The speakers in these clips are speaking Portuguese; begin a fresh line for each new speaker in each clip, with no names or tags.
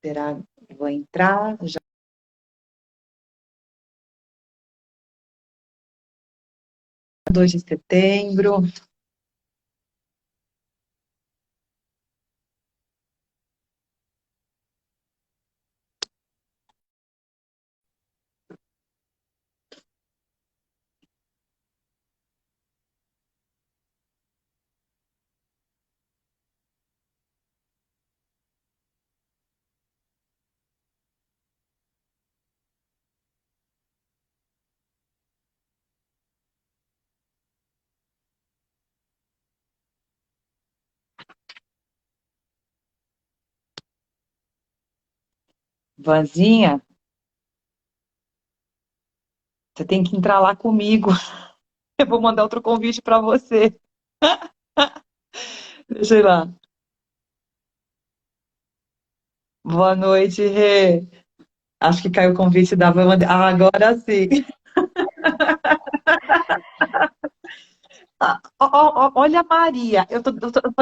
Será? Vou entrar já. 2 de setembro. Vanzinha, você tem que entrar lá comigo. Eu vou mandar outro convite para você. Deixa eu ir lá. Boa noite, Rê. Acho que caiu o convite da Van. Ah, agora sim. Olha a Maria.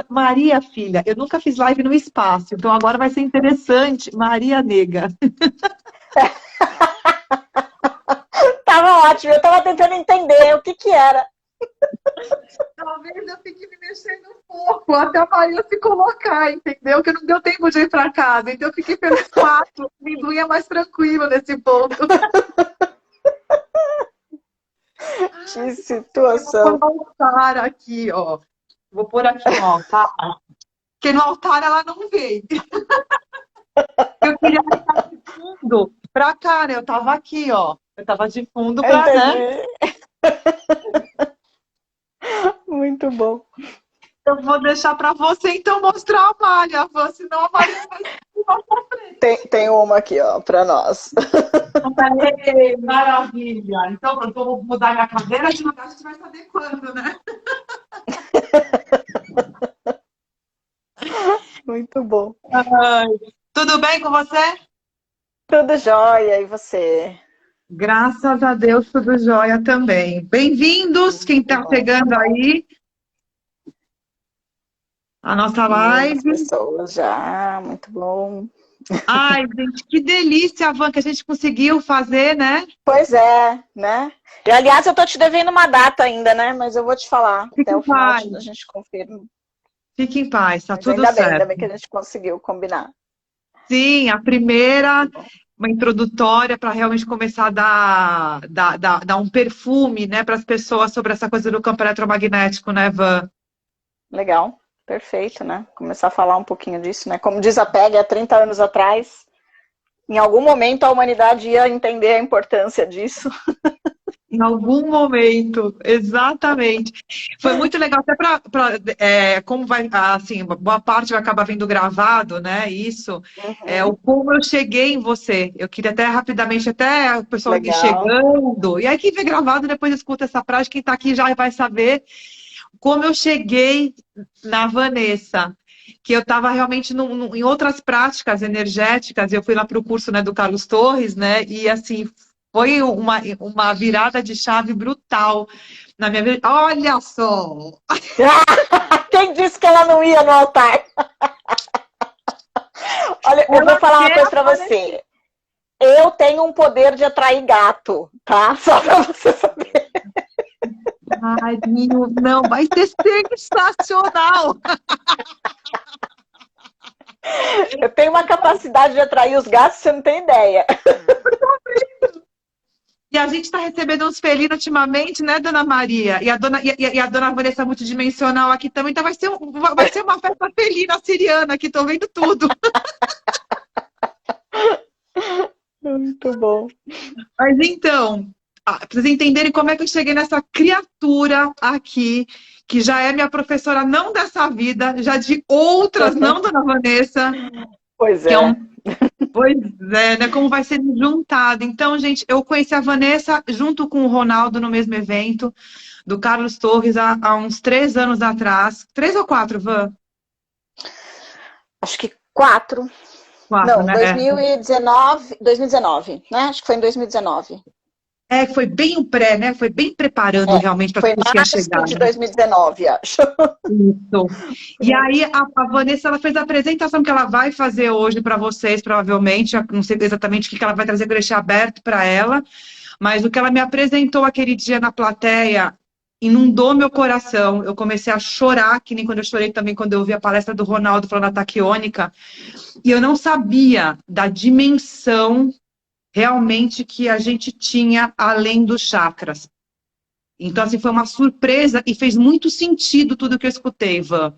Maria, filha, eu nunca fiz live no espaço, então agora vai ser interessante. Maria Nega.
Tava ótimo, eu tava tentando entender o que que era.
Talvez eu fique me mexendo um pouco até a Maria se colocar, entendeu? Que não deu tempo de ir para casa, então eu fiquei pelo espaço. O amendoim é mais tranquilo nesse ponto.
Que
Eu vou pôr
situação.
no altar aqui, ó. Vou pôr aqui no altar, porque no altar ela não veio. Eu queria ficar de fundo pra cá, né? Eu tava aqui, ó. Eu tava de fundo pra, né?
Entendi. Muito bom.
Eu vou deixar pra você, então, mostrar a malha, Van, senão a Maria vai se pra
Tem uma aqui, ó, para nós.
frente. Maravilha. Então, eu vou mudar minha cadeira, de lugar a gente vai saber quando, né?
Muito bom.
Ai, tudo bem com você?
Tudo jóia, e você?
Graças a Deus, tudo jóia também. Bem-vindos, quem
Muito
está
bom.
chegando aí, a nossa
Muitas
live.
pessoas já, muito bom.
Ai, gente, que delícia, Van, que a gente conseguiu fazer, né?
Pois é, né? E, aliás, eu tô te devendo uma data ainda, né? Mas eu vou te falar.
Fique
Até
em
o final
paz,
a gente confirma.
fique em paz, tá
Mas
tudo
ainda
certo.
bem que a gente conseguiu combinar.
Sim, a primeira, uma introdutória para realmente começar a dar um perfume, né, para as pessoas sobre essa coisa do campo eletromagnético, né, Van?
Legal, perfeito, né? Começar a falar um pouquinho disso, né? Como diz a Peg, há 30 anos atrás, em algum momento a humanidade ia entender a importância disso.
Em algum momento, exatamente. Foi muito legal, até para como vai, assim, boa parte vai acabar vindo gravado, né? Isso, o
Uhum,
como eu cheguei em você. Eu queria até rapidamente, até o pessoal ir
legal.
chegando, e aí quem vê gravado depois escuta essa frase, quem está aqui já vai saber como eu cheguei na Vanessa. Que eu estava realmente em outras práticas energéticas, eu fui lá para o curso, né, do Carlos Torres, né? E assim, foi uma virada de chave brutal na minha vida. Olha só!
Quem disse que ela não ia no altar? Olha, eu vou
Ela
falar uma
quer
coisa pra
aparecer.
você. Eu tenho um poder de atrair gato, tá? Só pra você saber.
Ai, não, vai ser sensacional!
Eu tenho uma capacidade de atrair os gatos, você não tem ideia.
E a gente está recebendo uns felinos ultimamente, né, dona Maria? E a dona Vanessa multidimensional aqui também, então vai ser uma festa felina siriana aqui, tô vendo tudo.
Muito bom.
Mas então, para vocês entenderem como é que eu cheguei nessa criatura aqui, que já é minha professora, não dessa vida, já de outras, não, dona Vanessa,
Pois
que é
é.
um. Pois é, né? Como vai ser juntado. Então, gente, eu conheci a Vanessa junto com o Ronaldo no mesmo evento, do Carlos Torres, há uns 3 anos atrás. 3 ou 4, Van?
Acho que 4.
4,
Não,
né?
2019, 2019, né? Acho que foi em 2019.
foi bem o pré, né? Foi bem preparando
É,
realmente para
foi
tudo que ia
março
chegar,
de
né?
2019, acho.
Isso. E aí a Vanessa ela fez a apresentação que ela vai fazer hoje para vocês, provavelmente. Eu não sei exatamente o que ela vai trazer, que eu deixei aberto para ela, mas o que ela me apresentou aquele dia na plateia inundou meu coração. Eu comecei a chorar, que nem quando eu chorei também quando eu ouvi a palestra do Ronaldo falando da taquiônica, e eu não sabia da dimensão realmente que a gente tinha além dos chakras. Então, assim, foi uma surpresa e fez muito sentido tudo que eu escutei, Ivan.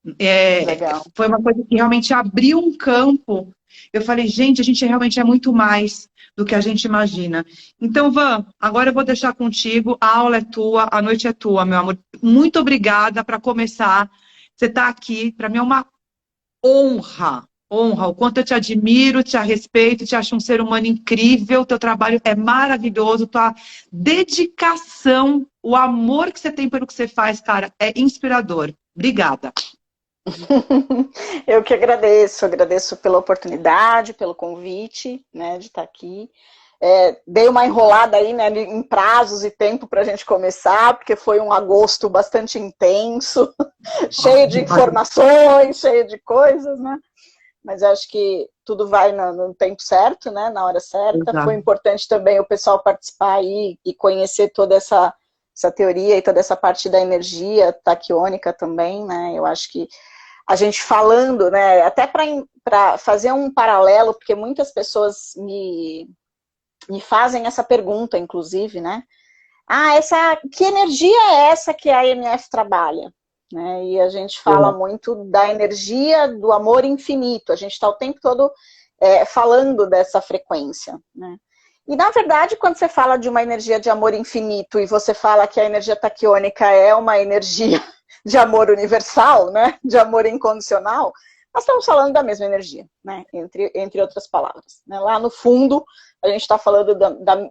Legal.
Foi uma coisa que realmente abriu um campo. Eu falei, gente, a gente realmente é muito mais do que a gente imagina. Então, Van, agora eu vou deixar contigo. A aula é tua, a noite é tua, meu amor. Muito obrigada para começar. Você está aqui, para mim é uma honra. Honra, o quanto eu te admiro, te respeito, te acho um ser humano incrível, teu trabalho é maravilhoso, tua dedicação, o amor que você tem pelo que você faz, cara, é inspirador. Obrigada.
Eu que agradeço pela oportunidade, pelo convite, né, de estar aqui. Dei uma enrolada aí, né, em prazos e tempo para a gente começar, porque foi um agosto bastante intenso, cheio de informações, cheio de coisas, né? Mas acho que tudo vai no tempo certo, né, na hora certa.
Exato.
Foi importante também o pessoal participar aí e conhecer toda essa teoria e toda essa parte da energia taquiônica também, né? Eu acho que a gente falando, né, até para fazer um paralelo, porque muitas pessoas me fazem essa pergunta, inclusive, né? Que energia é essa que a EMF trabalha? Né? E a gente fala muito da energia do amor infinito, a gente está o tempo todo falando dessa frequência, né? E, na verdade, quando você fala de uma energia de amor infinito e você fala que a energia taquiônica é uma energia de amor universal, né? De amor incondicional, nós estamos falando da mesma energia, né? Entre outras palavras. Né? Lá no fundo, a gente está falando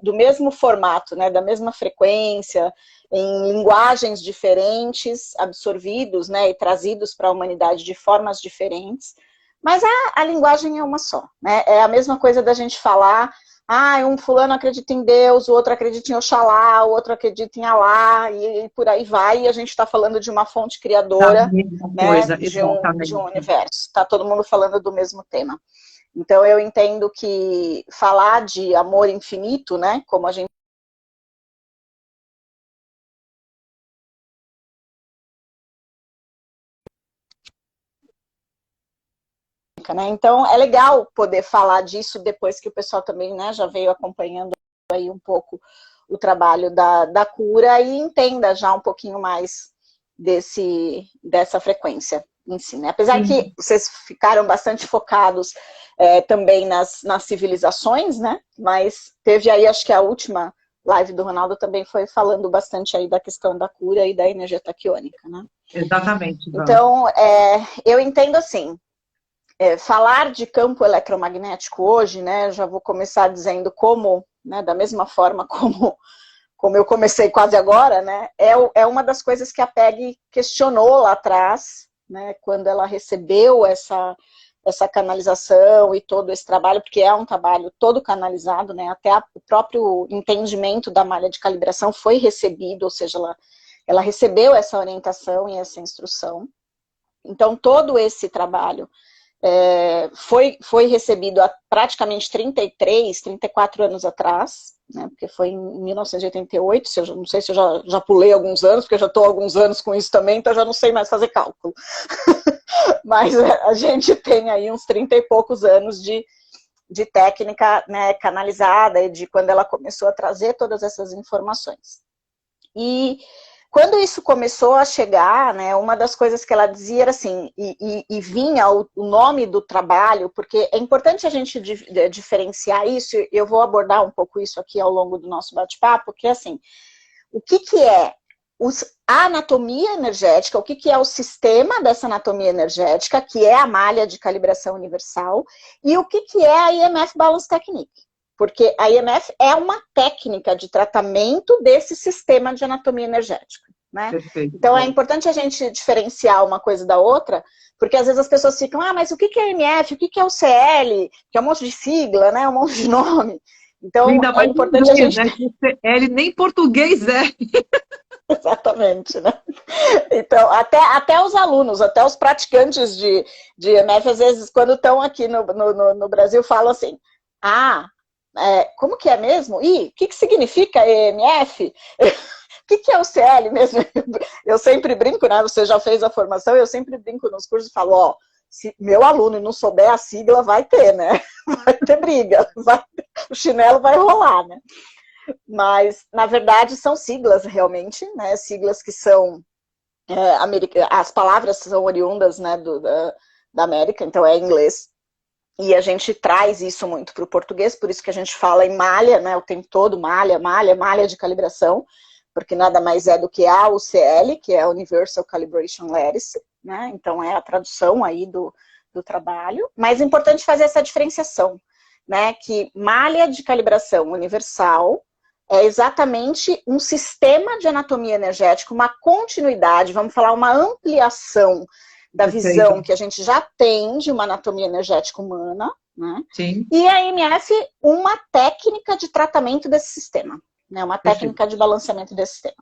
do mesmo formato, né? Da mesma frequência, em linguagens diferentes, absorvidos, né? E trazidos para a humanidade de formas diferentes, mas a linguagem é uma só, né? É a mesma coisa da gente falar, um fulano acredita em Deus, o outro acredita em Oxalá, o outro acredita em Alá, e por aí vai, e a gente está falando de uma fonte criadora, né, de um universo. Está todo mundo falando do mesmo tema. Então, eu entendo que falar de amor infinito, né, como a gente né? Então, é legal poder falar disso depois que o pessoal também, né, já veio acompanhando aí um pouco o trabalho da cura e entenda já um pouquinho mais dessa frequência em si, né? Apesar que vocês ficaram bastante focados também nas civilizações, né? Mas teve aí, acho que a última live do Ronaldo também foi falando bastante aí da questão da cura e da energia taquiônica, né?
Exatamente.
Então, eu entendo assim, falar de campo eletromagnético hoje, né, já vou começar dizendo como, né, da mesma forma como eu comecei quase agora, né, é uma das coisas que a PEG questionou lá atrás, né, quando ela recebeu essa canalização e todo esse trabalho, porque é um trabalho todo canalizado, né, até o próprio entendimento da malha de calibração foi recebido, ou seja, ela recebeu essa orientação e essa instrução. Então, todo esse trabalho foi recebido há praticamente 34 anos atrás, né, porque foi em 1988, não sei se eu já pulei alguns anos, porque eu já estou há alguns anos com isso também, então eu já não sei mais fazer cálculo. Mas a gente tem aí uns 30 e poucos anos de técnica, né, canalizada, e de quando ela começou a trazer todas essas informações. E quando isso começou a chegar, né, uma das coisas que ela dizia era assim, e vinha o nome do trabalho, porque é importante a gente diferenciar isso, e eu vou abordar um pouco isso aqui ao longo do nosso bate-papo, que é assim, o que é a anatomia energética, o que é o sistema dessa anatomia energética, que é a malha de calibração universal, e o que é a EMF Balance Technique. Porque a EMF é uma técnica de tratamento desse sistema de anatomia energética, né? Perfeito. Então, é importante a gente diferenciar uma coisa da outra, porque às vezes as pessoas ficam, mas o que é EMF, o que é o CL, que é um monte de sigla, né? Um monte de nome. Então,
Ainda
é
mais em
importante a
inglês,
gente...
né? Ele nem português é.
Exatamente, né? Então, até os alunos, até os praticantes de EMF, às vezes, quando estão aqui no Brasil, falam assim, como que é mesmo? O que significa EMF? O que é o CL mesmo? Eu sempre brinco, né? Você já fez a formação, eu sempre brinco nos cursos e falo, ó, se meu aluno não souber a sigla, vai ter, né? Vai ter briga, o chinelo vai rolar, né? Mas, na verdade, são siglas realmente, né? Siglas que são... as palavras são oriundas, né, da América, então é em inglês. E a gente traz isso muito para o português, por isso que a gente fala em malha, né, o tempo todo, malha, malha, malha de calibração, porque nada mais é do que a UCL, que é a Universal Calibration Lattice, né? Então é a tradução aí do trabalho. Mas é importante fazer essa diferenciação, né? Que malha de calibração universal é exatamente um sistema de anatomia energética, uma continuidade, vamos falar, uma ampliação da visão que a gente já tem de uma anatomia energética humana, né?
Sim.
E a EMF, uma técnica de tratamento desse sistema, né? Uma técnica de balanceamento desse sistema.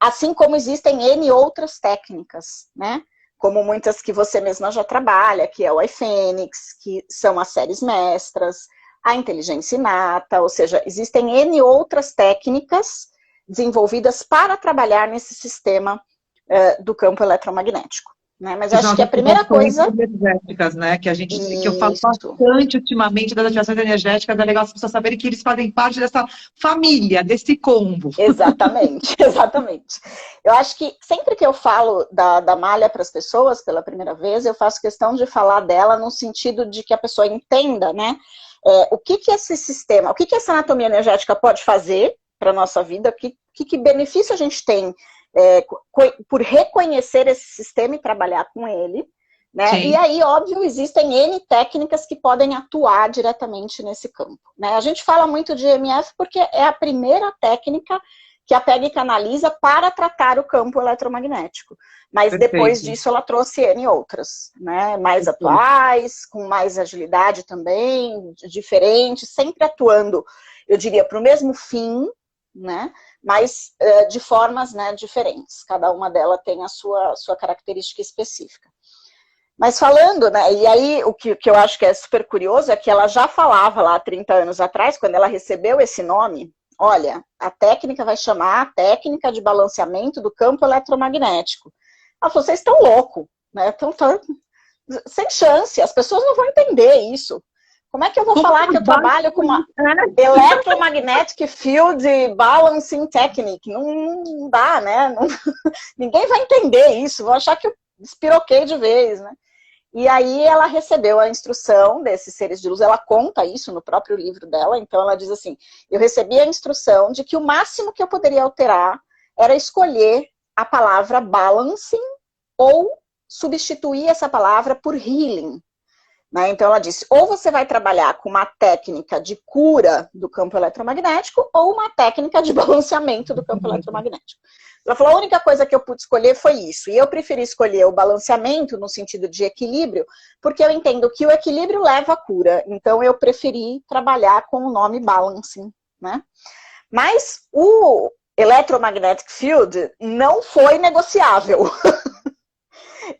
Assim como existem N outras técnicas, né? Como muitas que você mesma já trabalha, que é o iFênix, que são as séries mestras, a inteligência inata, ou seja, existem N outras técnicas desenvolvidas para trabalhar nesse sistema do campo eletromagnético. Né? Mas
Que
acho
são
que
as
a primeira coisa...
energéticas, né? Que eu falo bastante ultimamente das ativações energéticas, é legal as pessoas saberem que eles fazem parte dessa família, desse combo.
Exatamente, exatamente. Eu acho que sempre que eu falo da malha para as pessoas pela primeira vez, eu faço questão de falar dela no sentido de que a pessoa entenda, né? O que esse sistema, o que essa anatomia energética pode fazer para a nossa vida, que benefício a gente tem por reconhecer esse sistema e trabalhar com ele, né? E aí, óbvio, existem N técnicas que podem atuar diretamente nesse campo, né? A gente fala muito de EMF porque é a primeira técnica que a PEG canaliza para tratar o campo eletromagnético. Mas depois disso ela trouxe N outras, né? Mais atuais, com mais agilidade também, diferentes, sempre atuando, eu diria, para o mesmo fim, né? Mas de formas, né, diferentes. Cada uma delas tem a sua característica específica. Mas falando, né, e aí o que eu acho que é super curioso é que ela já falava lá há 30 anos atrás, quando ela recebeu esse nome, olha, a técnica vai chamar a técnica de balanceamento do campo eletromagnético. Ela falou, vocês estão loucos, né? Então, sem chance, as pessoas não vão entender isso. Como é que eu vou falar que eu trabalho com uma Electromagnetic Field Balancing Technique? Não dá, né? Ninguém vai entender isso, vão achar que eu despiroquei de vez, né? E aí ela recebeu a instrução desses seres de luz, ela conta isso no próprio livro dela, então ela diz assim, eu recebi a instrução de que o máximo que eu poderia alterar era escolher a palavra balancing ou substituir essa palavra por healing. Né? Então ela disse, ou você vai trabalhar com uma técnica de cura do campo eletromagnético ou uma técnica de balanceamento do campo eletromagnético. Ela falou, a única coisa que eu pude escolher foi isso. E eu preferi escolher o balanceamento no sentido de equilíbrio, porque eu entendo que o equilíbrio leva à cura. Então eu preferi trabalhar com o nome balancing. Né? Mas o electromagnetic field não foi negociável.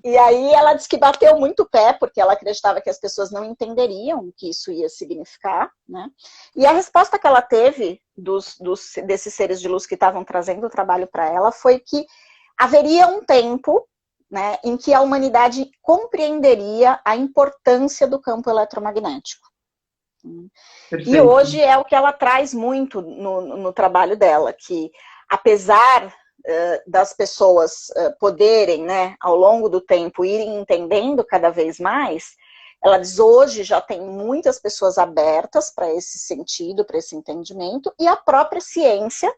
E aí ela disse que bateu muito o pé, porque ela acreditava que as pessoas não entenderiam o que isso ia significar, né? E a resposta que ela teve desses seres de luz que estavam trazendo o trabalho para ela foi que haveria um tempo, né, em que a humanidade compreenderia a importância do campo eletromagnético. Perfeito. E hoje é o que ela traz muito no trabalho dela, que apesar das pessoas poderem, né, ao longo do tempo, irem entendendo cada vez mais, ela diz, hoje já tem muitas pessoas abertas para esse sentido, para esse entendimento, e a própria ciência,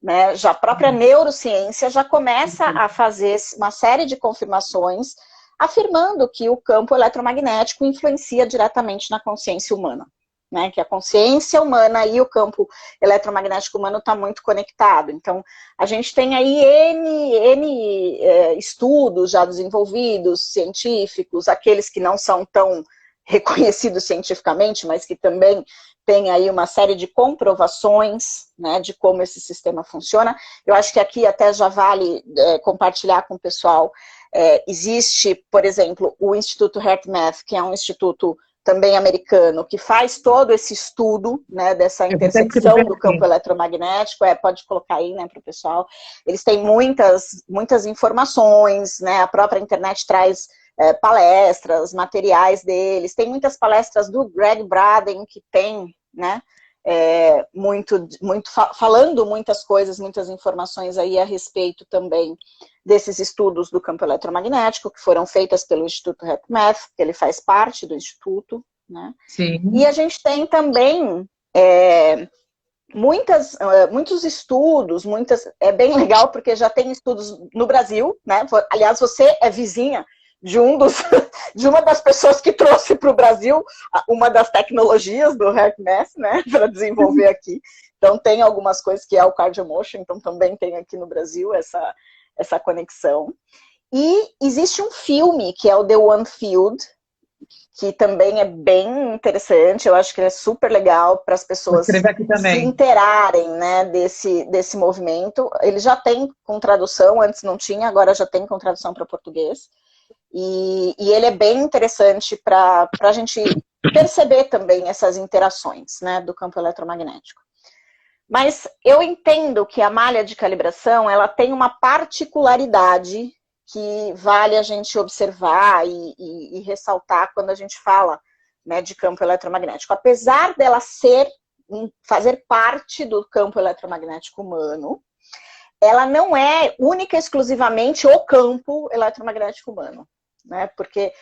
né, já a própria neurociência já começa a fazer uma série de confirmações afirmando que o campo eletromagnético influencia diretamente na consciência humana. Né, que a consciência humana e o campo eletromagnético humano está muito conectado. Então, a gente tem aí N estudos já desenvolvidos, científicos, aqueles que não são tão reconhecido cientificamente, mas que também tem aí uma série de comprovações, né, de como esse sistema funciona. Eu acho que aqui até já vale compartilhar com o pessoal. Existe, por exemplo, o Instituto HeartMath, que é um instituto também americano, que faz todo esse estudo, né, dessa intersecção do campo eletromagnético, pode colocar aí, né, para o pessoal. Eles têm muitas informações, né, a própria internet traz palestras, materiais deles, tem muitas palestras do Greg Braden, que tem, né, falando muitas coisas, muitas informações aí a respeito também desses estudos do campo eletromagnético, que foram feitas pelo Instituto HeartMath, que ele faz parte do Instituto, né?
Sim.
E a gente tem também muitos estudos, é bem legal, porque já tem estudos no Brasil, né? Aliás, você é vizinha de uma das pessoas que trouxe para o Brasil uma das tecnologias do HeartMath, né, para desenvolver aqui. Então, tem algumas coisas que é o CardioMotion, então também tem aqui no Brasil essa conexão. E existe um filme, que é o The One Field, que também é bem interessante, eu acho que é super legal para as pessoas se inteirarem, né, desse movimento. Ele já tem com tradução, antes não tinha, agora já tem com tradução para português. E ele é bem interessante para a gente perceber também essas interações, né, do campo eletromagnético. Mas eu entendo que a malha de calibração, ela tem uma particularidade que vale a gente observar e ressaltar quando a gente fala, né, de campo eletromagnético. Apesar dela fazer parte do campo eletromagnético humano, ela não é única e exclusivamente o campo eletromagnético humano, né? Porque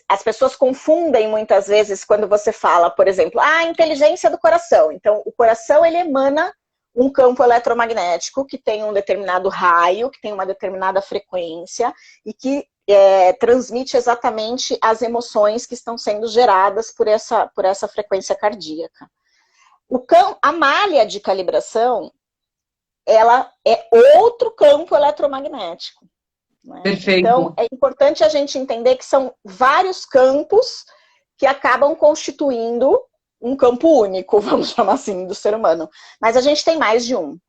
as pessoas confundem muitas vezes quando você fala, por exemplo, a inteligência do coração. Então, o coração, ele emana um campo eletromagnético que tem um determinado raio, que tem uma determinada frequência e que transmite exatamente as emoções que estão sendo geradas por essa frequência cardíaca. A malha de calibração, ela é outro campo eletromagnético. Né?
Perfeito.
Então, é importante a gente entender que são vários campos que acabam constituindo um campo único, vamos chamar assim, do ser humano. Mas a gente tem mais de um.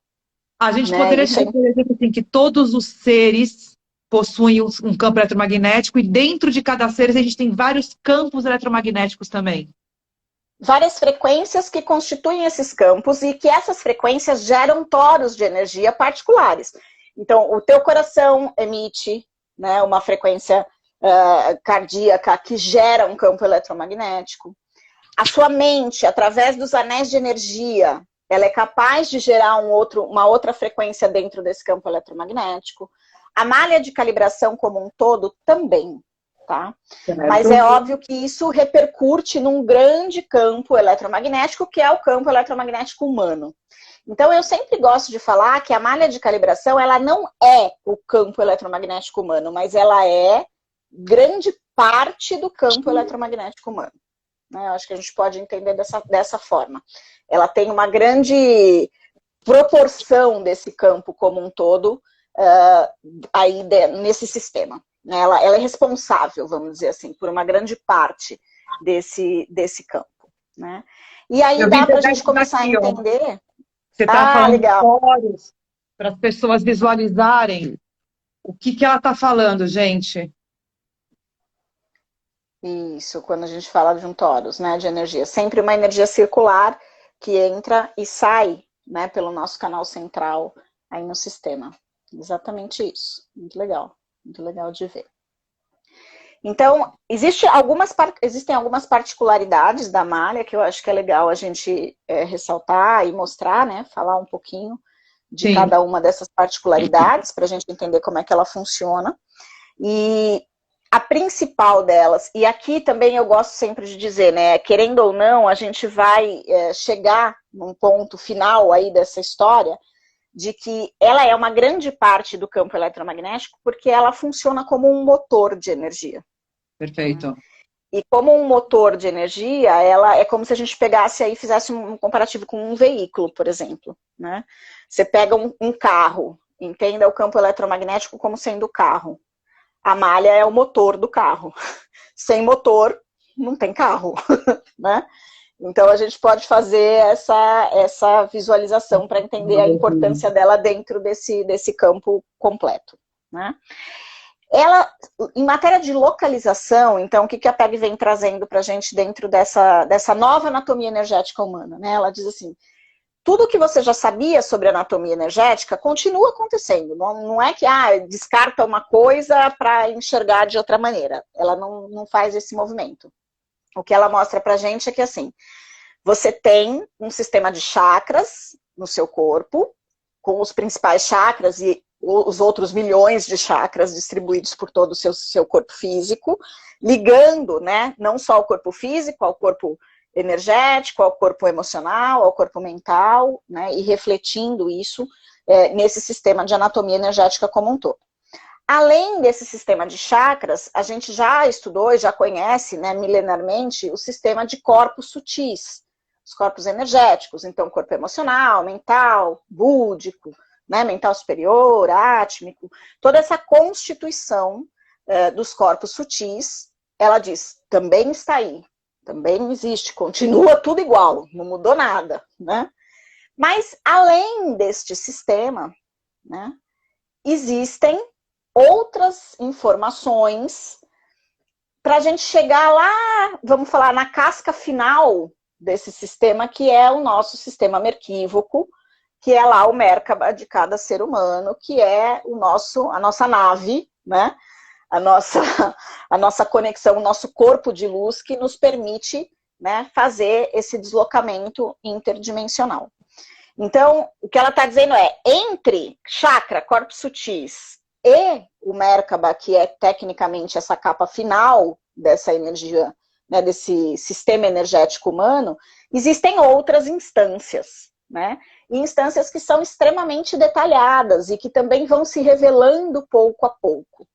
A gente poderia dizer, por exemplo, assim, que todos os seres possuem um campo eletromagnético e dentro de cada ser a gente tem vários campos eletromagnéticos também.
Várias frequências que constituem esses campos e que essas frequências geram toros de energia particulares. Então, o teu coração emite, né, uma frequência cardíaca que gera um campo eletromagnético. A sua mente, através dos anéis de energia, ela é capaz de gerar uma outra frequência dentro desse campo eletromagnético. A malha de calibração como um todo também, tá? Mas é óbvio que isso repercute num grande campo eletromagnético, que é o campo eletromagnético humano. Então, eu sempre gosto de falar que a malha de calibração, ela não é o campo eletromagnético humano, mas ela é grande parte do campo eletromagnético humano. Eu acho que a gente pode entender dessa forma. Ela tem uma grande proporção desse campo como um todo aí nesse sistema. Ela é responsável, vamos dizer assim, por uma grande parte desse campo. Né? E aí dá para a gente começar a entender...
Você está falando legal. Para as pessoas visualizarem o que ela está falando, gente.
Isso, quando a gente fala de um torus, né, de energia. Sempre uma energia circular que entra e sai, né, pelo nosso canal central aí no sistema. Exatamente isso. Muito legal de ver. Então, existem algumas particularidades da malha que eu acho que é legal a gente ressaltar e mostrar, né, falar um pouquinho de cada uma dessas particularidades para a gente entender como é que ela funciona. E a principal delas, e aqui também eu gosto sempre de dizer, né, querendo ou não, a gente vai chegar num ponto final aí dessa história, de que ela é uma grande parte do campo eletromagnético, porque ela funciona como um motor de energia.
Perfeito.
E como um motor de energia, ela é como se a gente pegasse aí e fizesse um comparativo com um veículo, por exemplo. Né? Você pega um carro, entenda o campo eletromagnético como sendo o carro. A malha é o motor do carro. Sem motor, não tem carro, né? Então a gente pode fazer essa visualização para entender a importância dela dentro desse campo completo, né? Ela, em matéria de localização, então, o que a PEG vem trazendo para a gente dentro dessa nova anatomia energética humana, né? Ela diz assim, tudo que você já sabia sobre anatomia energética continua acontecendo. Não é que descarta uma coisa para enxergar de outra maneira. Ela não faz esse movimento. O que ela mostra para a gente é que, assim, você tem um sistema de chakras no seu corpo, com os principais chakras e os outros milhões de chakras distribuídos por todo o seu corpo físico, ligando, né, não só ao corpo físico, ao corpo energético, ao corpo emocional, ao corpo mental, né, e refletindo isso nesse sistema de anatomia energética como um todo. Além desse sistema de chakras, a gente já estudou e já conhece, né, milenarmente, o sistema de corpos sutis, os corpos energéticos, então corpo emocional, mental, búdico, né, mental superior, átmico, toda essa constituição dos corpos sutis, ela diz, também está aí, também existe, continua tudo igual, não mudou nada, né? Mas, além deste sistema, né, existem outras informações para a gente chegar lá, vamos falar, na casca final desse sistema, que é o nosso sistema merquívoco, que é lá o Merkaba de cada ser humano, que é a nossa nave, né? A nossa conexão, o nosso corpo de luz que nos permite, né, fazer esse deslocamento interdimensional. Então, o que ela está dizendo é, entre chakra, corpos sutis e o Merkaba, que é tecnicamente essa capa final dessa energia, né, desse sistema energético humano, existem outras instâncias, né? E instâncias que são extremamente detalhadas e que também vão se revelando pouco a pouco.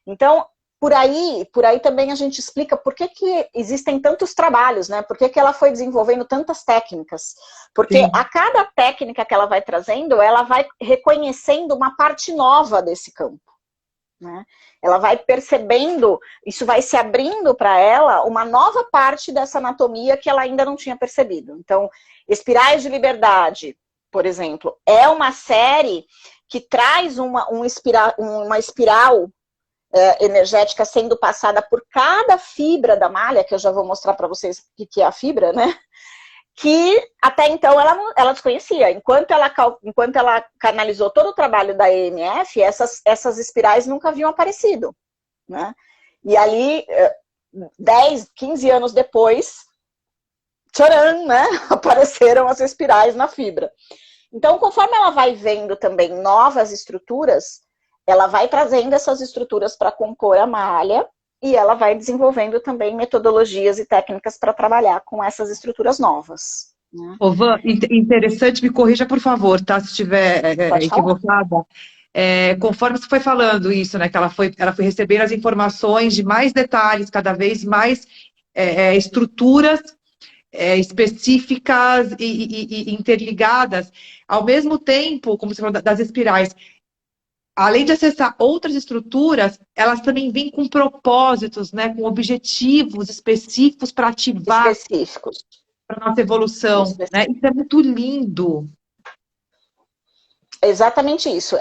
Então, por aí também a gente explica por que existem tantos trabalhos, né? Por que ela foi desenvolvendo tantas técnicas. Porque a cada técnica que ela vai trazendo, ela vai reconhecendo uma parte nova desse campo, né? Ela vai percebendo, isso vai se abrindo para ela uma nova parte dessa anatomia que ela ainda não tinha percebido. Então, Espirais de Liberdade, por exemplo, é uma série que traz uma espiral energética sendo passada por cada fibra da malha, que eu já vou mostrar para vocês o que é a fibra, né? Que até então ela desconhecia. Enquanto ela canalizou todo o trabalho da EMF, essas espirais nunca haviam aparecido, né? E ali, 10, 15 anos depois, tcharam, né? Apareceram as espirais na fibra. Então, conforme ela vai vendo também novas estruturas, ela vai trazendo essas estruturas para compor a malha e ela vai desenvolvendo também metodologias e técnicas para trabalhar com essas estruturas novas, né?
Ô, Van, interessante, me corrija, por favor, tá? Se estiver equivocada. Conforme você foi falando isso, né? Que ela foi recebendo as informações de mais detalhes, cada vez mais estruturas específicas e interligadas, ao mesmo tempo, como você falou, das espirais. Além de acessar outras estruturas, elas também vêm com propósitos, né, com objetivos específicos para ativar a nossa evolução. Né? Isso é muito lindo.
Exatamente isso.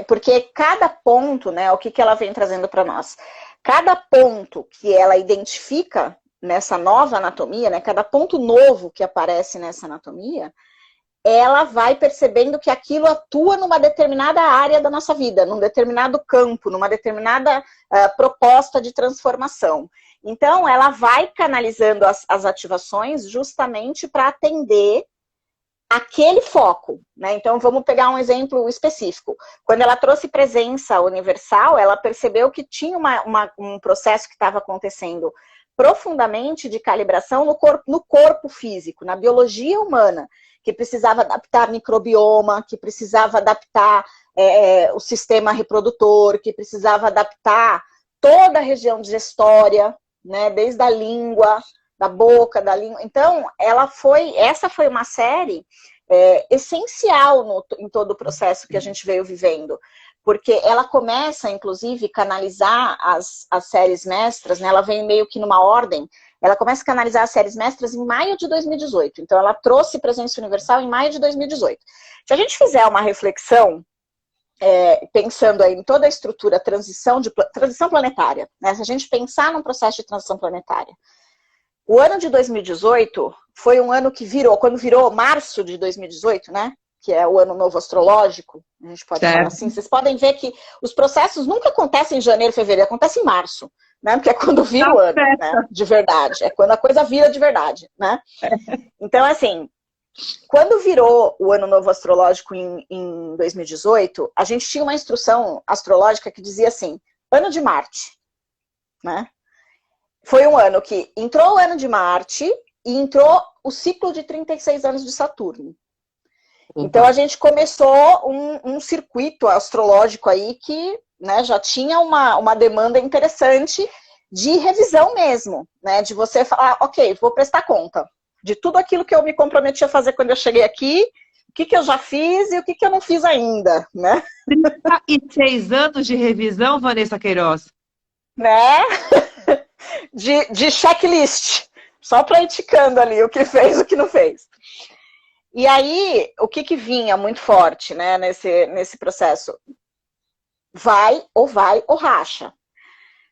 Porque cada ponto, né, o que ela vem trazendo para nós? Cada ponto que ela identifica nessa nova anatomia, né, cada ponto novo que aparece nessa anatomia, ela vai percebendo que aquilo atua numa determinada área da nossa vida, num determinado campo, numa determinada proposta de transformação. Então, ela vai canalizando as ativações justamente para atender aquele foco, né? Então, vamos pegar um exemplo específico. Quando ela trouxe presença universal, ela percebeu que tinha um processo que estava acontecendo profundamente de calibração no corpo físico, na biologia humana, que precisava adaptar microbioma, que precisava adaptar o sistema reprodutor, que precisava adaptar toda a região digestória, né, desde a língua, da boca, da língua. Então, essa foi uma série essencial em todo o processo que a gente veio vivendo, porque ela começa, inclusive, canalizar as séries mestras, né, ela vem meio que numa ordem. ela começa a canalizar as séries mestras em maio de 2018. Então, ela trouxe Presença Universal em maio de 2018. Se a gente fizer uma reflexão, pensando aí em toda a estrutura, transição planetária, né? Se a gente pensar num processo de transição planetária, o ano de 2018 foi um ano que virou, quando virou março de 2018, né? Que é o ano novo astrológico, a gente pode falar assim, vocês podem ver que os processos nunca acontecem em janeiro, fevereiro, acontecem em março, né? Porque é quando vira o ano, né? De verdade, é quando a coisa vira de verdade, né? Então, assim, quando virou o ano novo astrológico em 2018, a gente tinha uma instrução astrológica que dizia assim, ano de Marte, né? Foi um ano que entrou o ano de Marte e entrou o ciclo de 36 anos de Saturno. Então, a gente começou um circuito astrológico aí que, né, já tinha uma demanda interessante de revisão mesmo, né? De você falar, ok, vou prestar conta de tudo aquilo que eu me comprometi a fazer quando eu cheguei aqui, o que eu já fiz e o que eu não fiz ainda, né?
36 anos de revisão, Vanessa Queiroz.
Né? De checklist, só para ir ticando ali o que fez e o que não fez. E aí, o que vinha muito forte, né, nesse processo? Vai ou racha.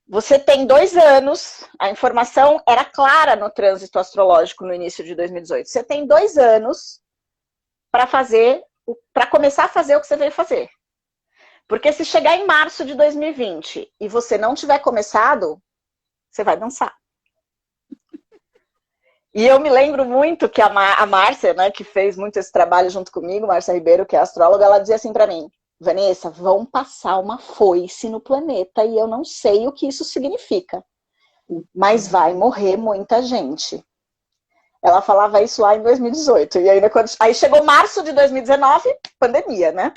Você tem 2 anos, a informação era clara no trânsito astrológico no início de 2018. Você tem 2 anos para começar a fazer o que você veio fazer. Porque se chegar em março de 2020 e você não tiver começado, você vai dançar. E eu me lembro muito que a Márcia, né, que fez muito esse trabalho junto comigo, Márcia Ribeiro, que é astróloga, ela dizia assim para mim, Vanessa, vão passar uma foice no planeta e eu não sei o que isso significa, mas vai morrer muita gente. Ela falava isso lá em 2018. E aí chegou março de 2019, pandemia, né?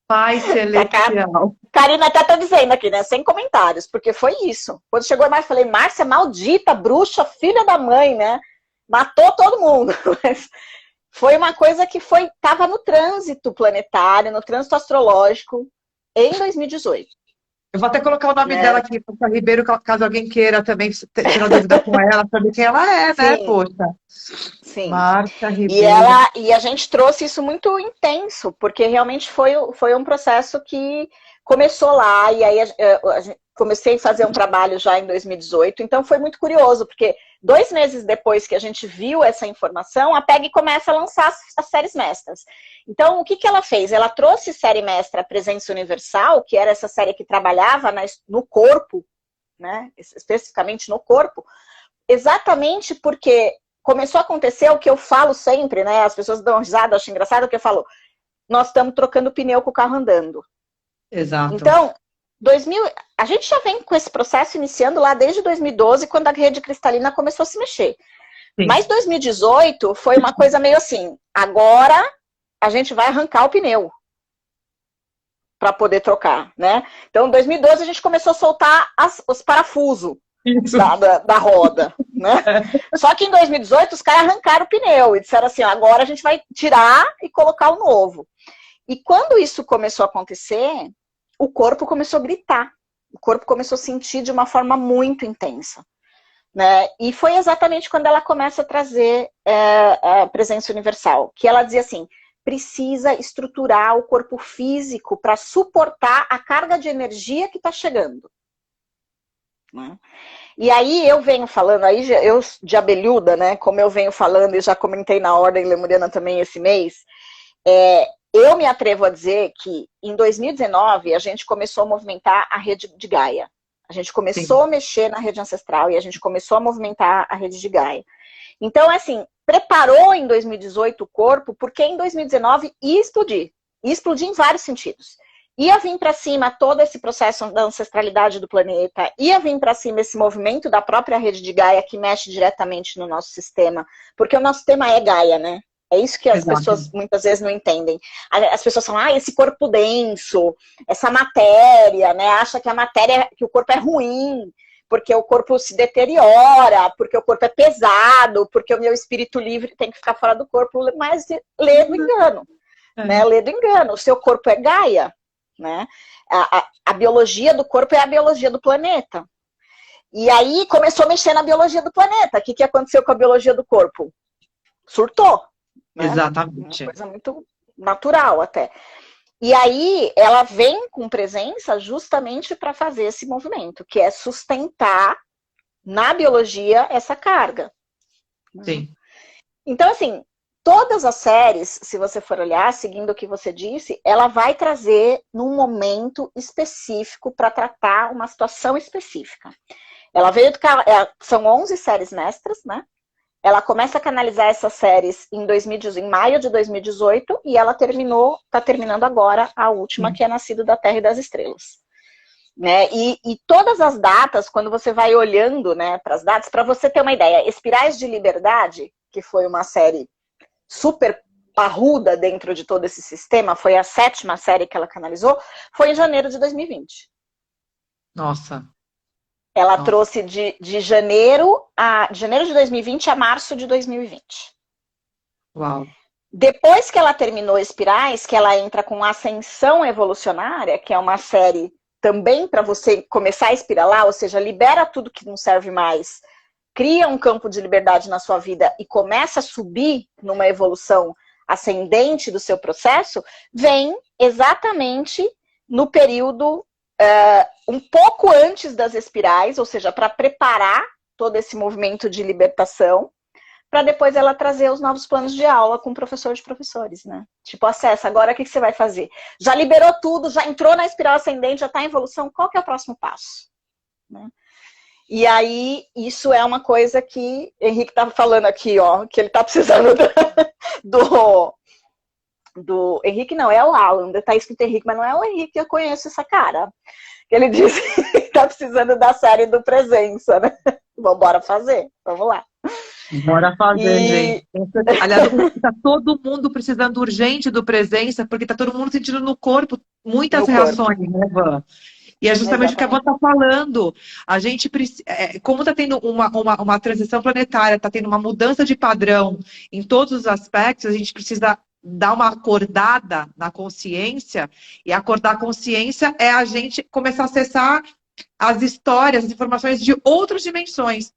Pai celestial.
Karina até tá dizendo aqui, né? Sem comentários, porque foi isso. Quando chegou mais, falei, Márcia, maldita, bruxa, filha da mãe, né? Matou todo mundo. Mas foi uma coisa que estava no trânsito planetário, no trânsito astrológico, em 2018.
Eu vou até colocar o nome dela aqui, Marcia Ribeiro, caso alguém queira também tirar dúvida com ela, saber quem ela é, né, poxa?
Sim.
Marcia Ribeiro.
E a gente trouxe isso muito intenso, porque realmente foi um processo que começou lá, e aí comecei a fazer um trabalho já em 2018, então foi muito curioso, porque 2 meses depois que a gente viu essa informação, a PEG começa a lançar as séries mestras. Então, o que ela fez? Ela trouxe série mestra Presença Universal, que era essa série que trabalhava no corpo, né, especificamente no corpo, exatamente porque começou a acontecer o que eu falo sempre, né, as pessoas dão risada, acham engraçado, que eu falo, nós estamos trocando pneu com o carro andando.
Exato.
Então, a gente já vem com esse processo iniciando lá desde 2012, quando a rede cristalina começou a se mexer. Sim. Mas 2018 foi uma coisa meio assim, agora a gente vai arrancar o pneu para poder trocar, né? Então, em 2012 a gente começou a soltar os parafusos da roda, né? Só que em 2018 os caras arrancaram o pneu e disseram assim, agora a gente vai tirar e colocar o novo. E quando isso começou a acontecer, o corpo começou a gritar. O corpo começou a sentir de uma forma muito intensa, né? E foi exatamente quando ela começa a trazer a Presença Universal, que ela dizia assim, precisa estruturar o corpo físico para suportar a carga de energia que está chegando. Né? E aí eu venho falando, eu de abelhuda, né? Como eu venho falando e já comentei na Ordem Lemuriana também esse mês, eu me atrevo a dizer que em 2019 a gente começou a movimentar a rede de Gaia. A gente começou a mexer na rede ancestral e a gente começou a movimentar a rede de Gaia. Então, assim, preparou em 2018 o corpo, porque em 2019 ia explodir. Ia explodir em vários sentidos. Ia vir para cima todo esse processo da ancestralidade do planeta, ia vir para cima esse movimento da própria rede de Gaia que mexe diretamente no nosso sistema, porque o nosso sistema é Gaia, né? É isso que as pessoas muitas vezes não entendem. As pessoas falam, esse corpo denso, essa matéria, né? Acha que que o corpo é ruim, porque o corpo se deteriora, porque o corpo é pesado, porque o meu espírito livre tem que ficar fora do corpo, mas lê do engano, né? Lê do engano. O seu corpo é Gaia, né? A biologia do corpo é a biologia do planeta. E aí começou a mexer na biologia do planeta. O que aconteceu com a biologia do corpo? Surtou. Né?
Exatamente.
Uma coisa muito natural até. E aí ela vem com presença justamente para fazer esse movimento, que é sustentar na biologia essa carga.
Sim.
Então, assim, todas as séries, se você for olhar, seguindo o que você disse, ela vai trazer num momento específico para tratar uma situação específica. Ela veio do... São 11 séries mestras, né? Ela começa a canalizar essas séries em maio de 2018 e ela está terminando agora a última, que é Nascido da Terra e das Estrelas. Né? E todas as datas, quando você vai olhando, né, para as datas, para você ter uma ideia, Espirais de Liberdade, que foi uma série super parruda dentro de todo esse sistema, foi a 7ª série que ela canalizou, foi em janeiro de 2020.
Nossa.
Ela trouxe de janeiro de 2020 a março de 2020.
Uau.
Depois que ela terminou Espirais, que ela entra com Ascensão Evolucionária, que é uma série também para você começar a espiralar, ou seja, libera tudo que não serve mais, cria um campo de liberdade na sua vida e começa a subir numa evolução ascendente do seu processo, vem exatamente no período um pouco antes das espirais, ou seja, para preparar todo esse movimento de libertação, para depois ela trazer os novos planos de aula com o professor de professores, né? Tipo, acessa, agora o que você vai fazer? Já liberou tudo, já entrou na espiral ascendente, já está em evolução, qual que é o próximo passo? Né? E aí, isso é uma coisa que Henrique estava falando aqui, ó, que ele está precisando do Henrique, não, é o Alan, está escrito Henrique, mas não é o Henrique, eu conheço essa cara. Ele disse que está precisando da série do Presença, né? Bora fazer, vamos lá.
Bora fazer, gente. Aliás, está todo mundo precisando urgente do Presença, porque está todo mundo sentindo no corpo muitas reações, né, Van? E é justamente o que a Van está falando. A gente precisa, como está tendo uma transição planetária, está tendo uma mudança de padrão em todos os aspectos, a gente precisa dar uma acordada na consciência, e acordar a consciência é a gente começar a acessar as histórias, as informações de outras dimensões.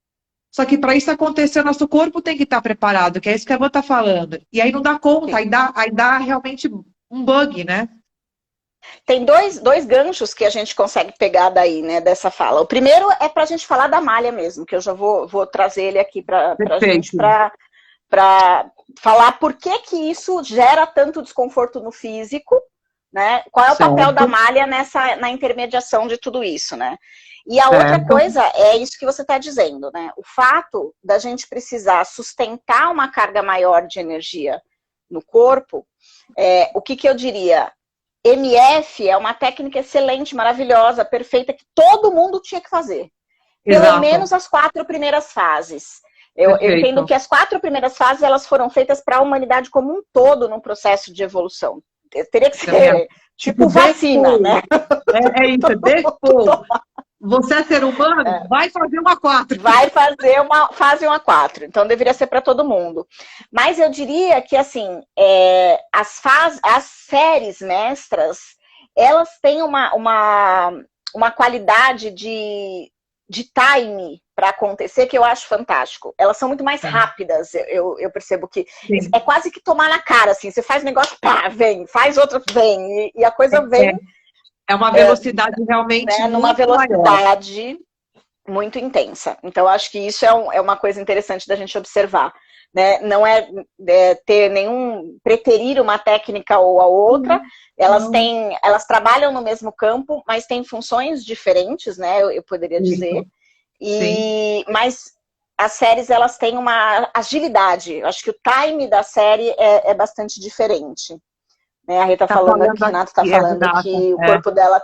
Só que para isso acontecer, o nosso corpo tem que estar preparado, que é isso que a Van está falando. E aí não dá conta, aí dá realmente um bug, né? Tem
dois ganchos que a gente consegue pegar daí, né, dessa fala. O primeiro é para a gente falar da malha mesmo, que eu já vou trazer ele aqui para a gente, para falar por que isso gera tanto desconforto no físico, né? Qual é o papel da malha na intermediação de tudo isso, né? E a outra coisa é isso que você está dizendo, né? O fato da gente precisar sustentar uma carga maior de energia no corpo, o que eu diria? MF é uma técnica excelente, maravilhosa, perfeita, que todo mundo tinha que fazer. Pelo menos as 4 primeiras fases. Eu entendo que as 4 primeiras fases elas foram feitas para a humanidade como um todo num processo de evolução. Teria que ser tipo vacina, né?
É isso, default. Você é ser humano, vai fazer uma 4.
Vai fazer uma fase 1 a 4. Então deveria ser para todo mundo. Mas eu diria que assim, as séries mestras, elas têm uma qualidade de time para acontecer que eu acho fantástico. Elas são muito mais rápidas, eu percebo que é quase que tomar na cara, assim, você faz um negócio, pá, vem, faz outro, vem, e a coisa vem.
É uma velocidade realmente
numa velocidade muito intensa. Então, acho que isso é uma coisa interessante da gente observar. Né? Não ter preterir uma técnica ou a outra. Elas trabalham no mesmo campo, mas têm funções diferentes, né? Eu poderia dizer. Mas as séries, elas têm uma agilidade. Acho que o time da série é bastante diferente. Né? A Rita Renato está falando que o corpo dela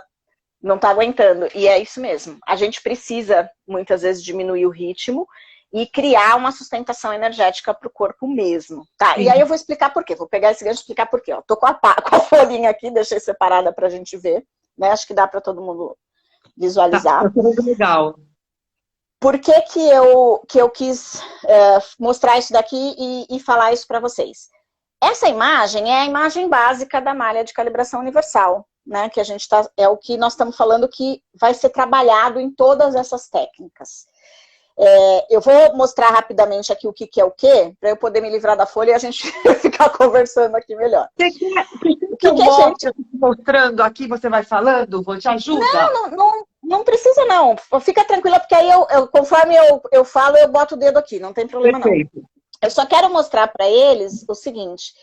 não está aguentando. E é isso mesmo. A gente precisa, muitas vezes, diminuir o ritmo e criar uma sustentação energética para o corpo mesmo. Tá? E aí eu vou explicar por quê. Vou pegar esse gancho e explicar por quê. Ó. Tô com a folhinha aqui, deixei separada para a gente ver. Né? Acho que dá para todo mundo visualizar.
Tá muito legal.
Por que eu quis mostrar isso daqui e falar isso para vocês? Essa imagem é a imagem básica da malha de calibração universal, né, que a gente tá, é o que nós estamos falando que vai ser trabalhado em todas essas técnicas. Eu vou mostrar rapidamente aqui o que é o quê, para eu poder me livrar da folha e a gente ficar conversando aqui melhor.
O que a gente mostrando aqui, você vai falando? Vou te ajudar?
Não precisa não. Fica tranquila, porque aí conforme eu falo, eu boto o dedo aqui, não tem problema não. Eu só quero mostrar para eles o seguinte,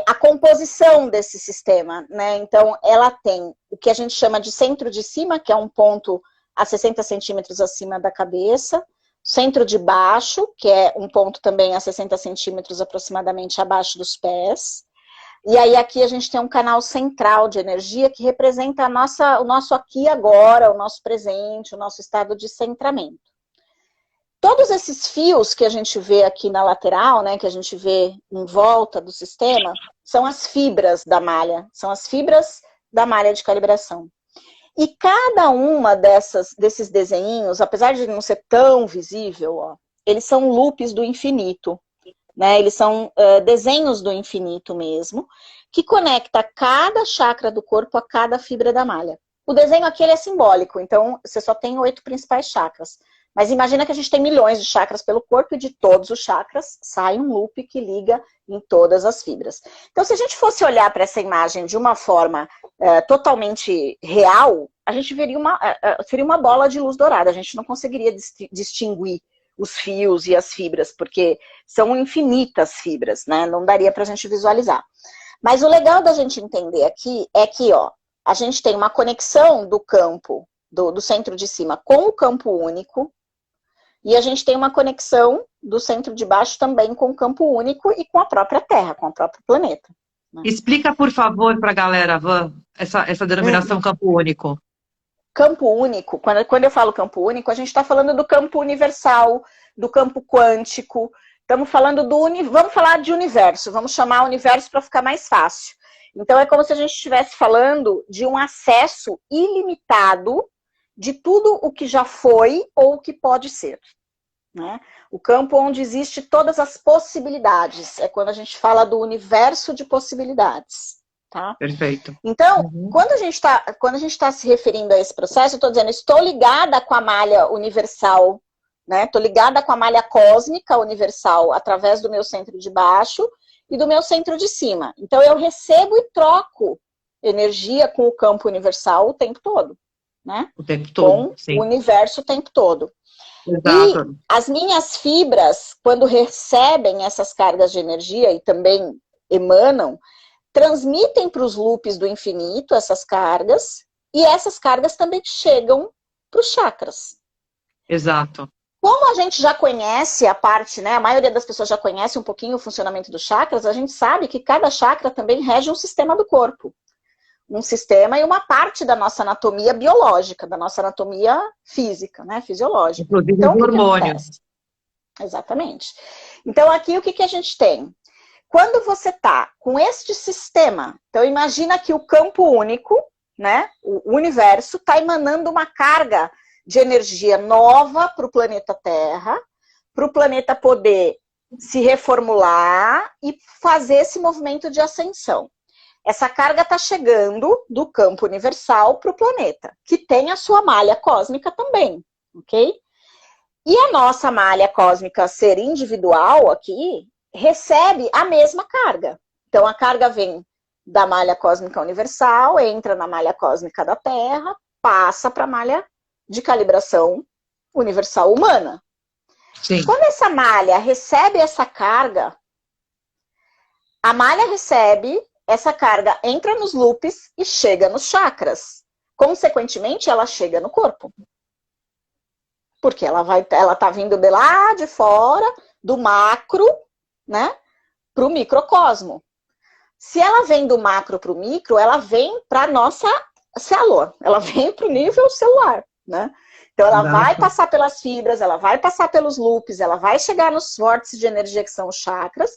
a composição desse sistema, né? Então, ela tem o que a gente chama de centro de cima, que é um ponto a 60 centímetros acima da cabeça, centro de baixo, que é um ponto também a 60 centímetros aproximadamente abaixo dos pés, e aí aqui a gente tem um canal central de energia que representa o nosso aqui e agora, o nosso presente, o nosso estado de centramento. Todos esses fios que a gente vê aqui na lateral, né, que a gente vê em volta do sistema, são as fibras da malha, são as fibras da malha de calibração. E cada uma desses desenhinhos, apesar de não ser tão visível, ó, eles são loops do infinito, né? Eles são desenhos do infinito mesmo, que conecta cada chakra do corpo a cada fibra da malha. O desenho aqui ele é simbólico, então você só tem 8 principais chakras. Mas imagina que a gente tem milhões de chakras pelo corpo e de todos os chakras sai um loop que liga em todas as fibras. Então, se a gente fosse olhar para essa imagem de uma forma totalmente real, a gente veria seria uma bola de luz dourada. A gente não conseguiria distinguir os fios e as fibras, porque são infinitas fibras, né? Não daria para a gente visualizar. Mas o legal da gente entender aqui é que, ó, a gente tem uma conexão do campo, do centro de cima com o campo único, e a gente tem uma conexão do centro de baixo também com o campo único e com a própria Terra, com o próprio planeta. Né?
Explica, por favor, para a galera, Van, essa denominação campo único.
Campo único, quando eu falo campo único, a gente está falando do campo universal, do campo quântico, estamos falando vamos falar de universo, vamos chamar universo para ficar mais fácil. Então é como se a gente estivesse falando de um acesso ilimitado de tudo o que já foi ou o que pode ser. Né? O campo onde existe todas as possibilidades. É quando a gente fala do universo de possibilidades. Tá?
Perfeito.
Então, quando a gente tá se referindo a esse processo, eu estou dizendo, estou ligada com a malha universal, né? Estou ligada com a malha cósmica universal através do meu centro de baixo e do meu centro de cima. Então, eu recebo e troco energia com o campo universal o tempo todo. Né?
O tempo todo,
com
sim.
O universo o tempo todo.
Exato.
E as minhas fibras, quando recebem essas cargas de energia e também emanam, transmitem para os loops do infinito essas cargas, e essas cargas também chegam para os chakras.
Exato.
Como a gente já conhece a parte, né? A maioria das pessoas já conhece um pouquinho o funcionamento dos chakras, a gente sabe que cada chakra também rege um sistema do corpo. Um sistema e uma parte da nossa anatomia biológica, da nossa anatomia física, né, fisiológica.
Inclusive
então,
hormônios.
Exatamente. Então, aqui o que a gente tem? Quando você está com este sistema, então imagina que o campo único, né, o universo, está emanando uma carga de energia nova para o planeta Terra, para o planeta poder se reformular e fazer esse movimento de ascensão. Essa carga está chegando do campo universal para o planeta, que tem a sua malha cósmica também, ok? E a nossa malha cósmica ser individual aqui, recebe a mesma carga. Então, a carga vem da malha cósmica universal, entra na malha cósmica da Terra, passa para a malha de calibração universal humana.
Sim.
Quando essa malha recebe essa carga, a malha recebe... Essa carga entra nos loops e chega nos chakras. Consequentemente, ela chega no corpo. Porque ela tá vindo de lá de fora, do macro, né, para o microcosmo. Se ela vem do macro para o micro, ela vem para a nossa célula. Ela vem para o nível celular, né? Então, ela vai passar pelas fibras, ela vai passar pelos loops, ela vai chegar nos vórtices de energia que são os chakras.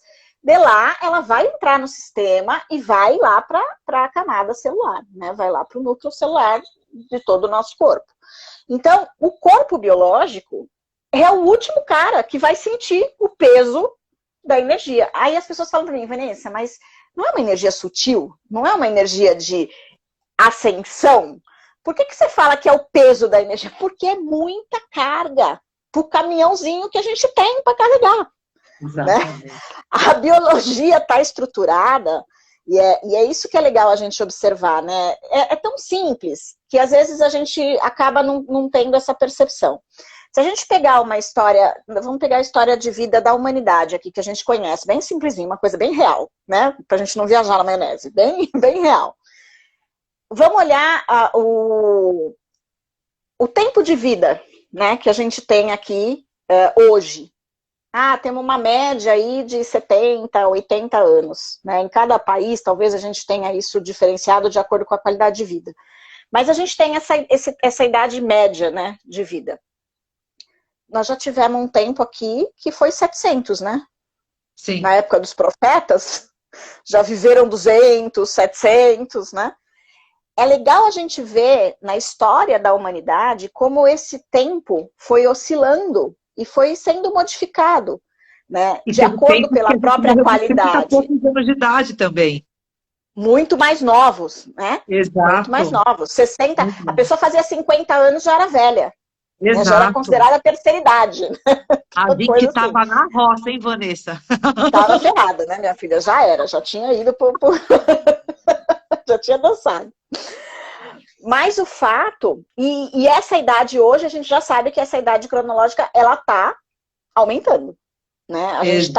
De lá, ela vai entrar no sistema e vai lá para a camada celular, né? Vai lá para o núcleo celular de todo o nosso corpo. Então, o corpo biológico é o último cara que vai sentir o peso da energia. Aí as pessoas falam para mim, Vanessa, mas não é uma energia sutil? Não é uma energia de ascensão, por que você fala que é o peso da energia? Porque é muita carga pro caminhãozinho que a gente tem para carregar. Né? A biologia está estruturada, e é isso que é legal a gente observar, né? É tão simples que às vezes a gente acaba não tendo essa percepção. Se a gente pegar uma história, vamos pegar a história de vida da humanidade aqui, que a gente conhece, bem simplesinho, uma coisa bem real, né? Pra gente não viajar na maionese, bem, bem real. Vamos olhar o tempo de vida, né, que a gente tem aqui hoje. Temos uma média aí de 70, 80 anos. Né? Em cada país, talvez a gente tenha isso diferenciado de acordo com a qualidade de vida. Mas a gente tem essa idade média, né, de vida. Nós já tivemos um tempo aqui que foi 700, né?
Sim.
Na época dos profetas, já viveram 200, 700, né? É legal a gente ver na história da humanidade como esse tempo foi oscilando e foi sendo modificado, né? De acordo pela própria qualidade.
30 anos de idade também.
Muito mais novos, né?
Exato.
Muito mais novos. 60, a pessoa fazia 50 anos já era velha.
Exato.
Né? Já era considerada terceira idade.
A gente estava assim. Na roça, hein, Vanessa?
Estava ferrada, né, minha filha? Já era, já tinha ido já tinha dançado. Mas o fato, e essa idade hoje, a gente já sabe que essa idade cronológica, ela está aumentando. Né? A gente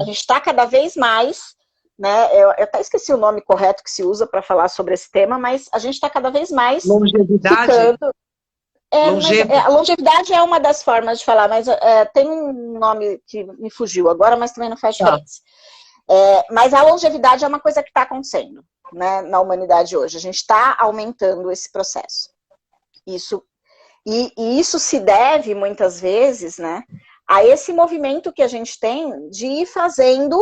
está cada vez mais, né? Eu até esqueci o nome correto que se usa para falar sobre esse tema, mas a gente está cada vez mais
longevidade.
Ficando... a longevidade é uma das formas de falar, mas tem um nome que me fugiu agora, mas também não faz diferença. Mas a longevidade é uma coisa que está acontecendo, né, na humanidade hoje. A gente está aumentando esse processo. Isso se deve, muitas vezes, né, a esse movimento que a gente tem de ir fazendo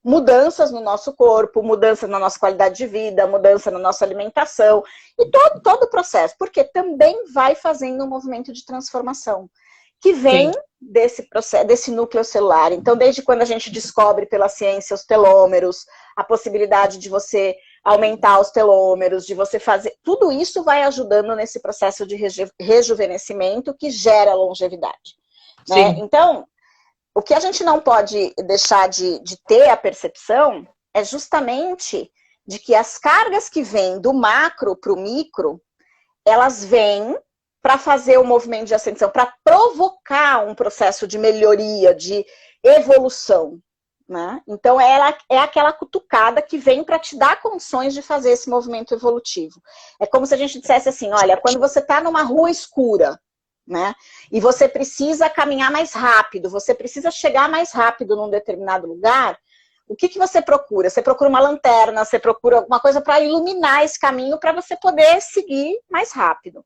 mudanças no nosso corpo, mudança na nossa qualidade de vida, mudança na nossa alimentação, e todo o processo, porque também vai fazendo um movimento de transformação, que vem desse processo, desse núcleo celular. Então, desde quando a gente descobre pela ciência os telômeros, a possibilidade de você aumentar os telômeros, de você fazer... Tudo isso vai ajudando nesse processo de rejuvenescimento que gera longevidade. Né? Então, o que a gente não pode deixar de ter a percepção é justamente de que as cargas que vêm do macro para o micro, elas vêm para fazer o movimento de ascensão, para provocar um processo de melhoria, de evolução. Né? Então, ela é aquela cutucada que vem para te dar condições de fazer esse movimento evolutivo. É como se a gente dissesse assim, olha, quando você está numa rua escura, né, e você precisa caminhar mais rápido, você precisa chegar mais rápido num determinado lugar, o que você procura? Você procura uma lanterna, você procura alguma coisa para iluminar esse caminho para você poder seguir mais rápido.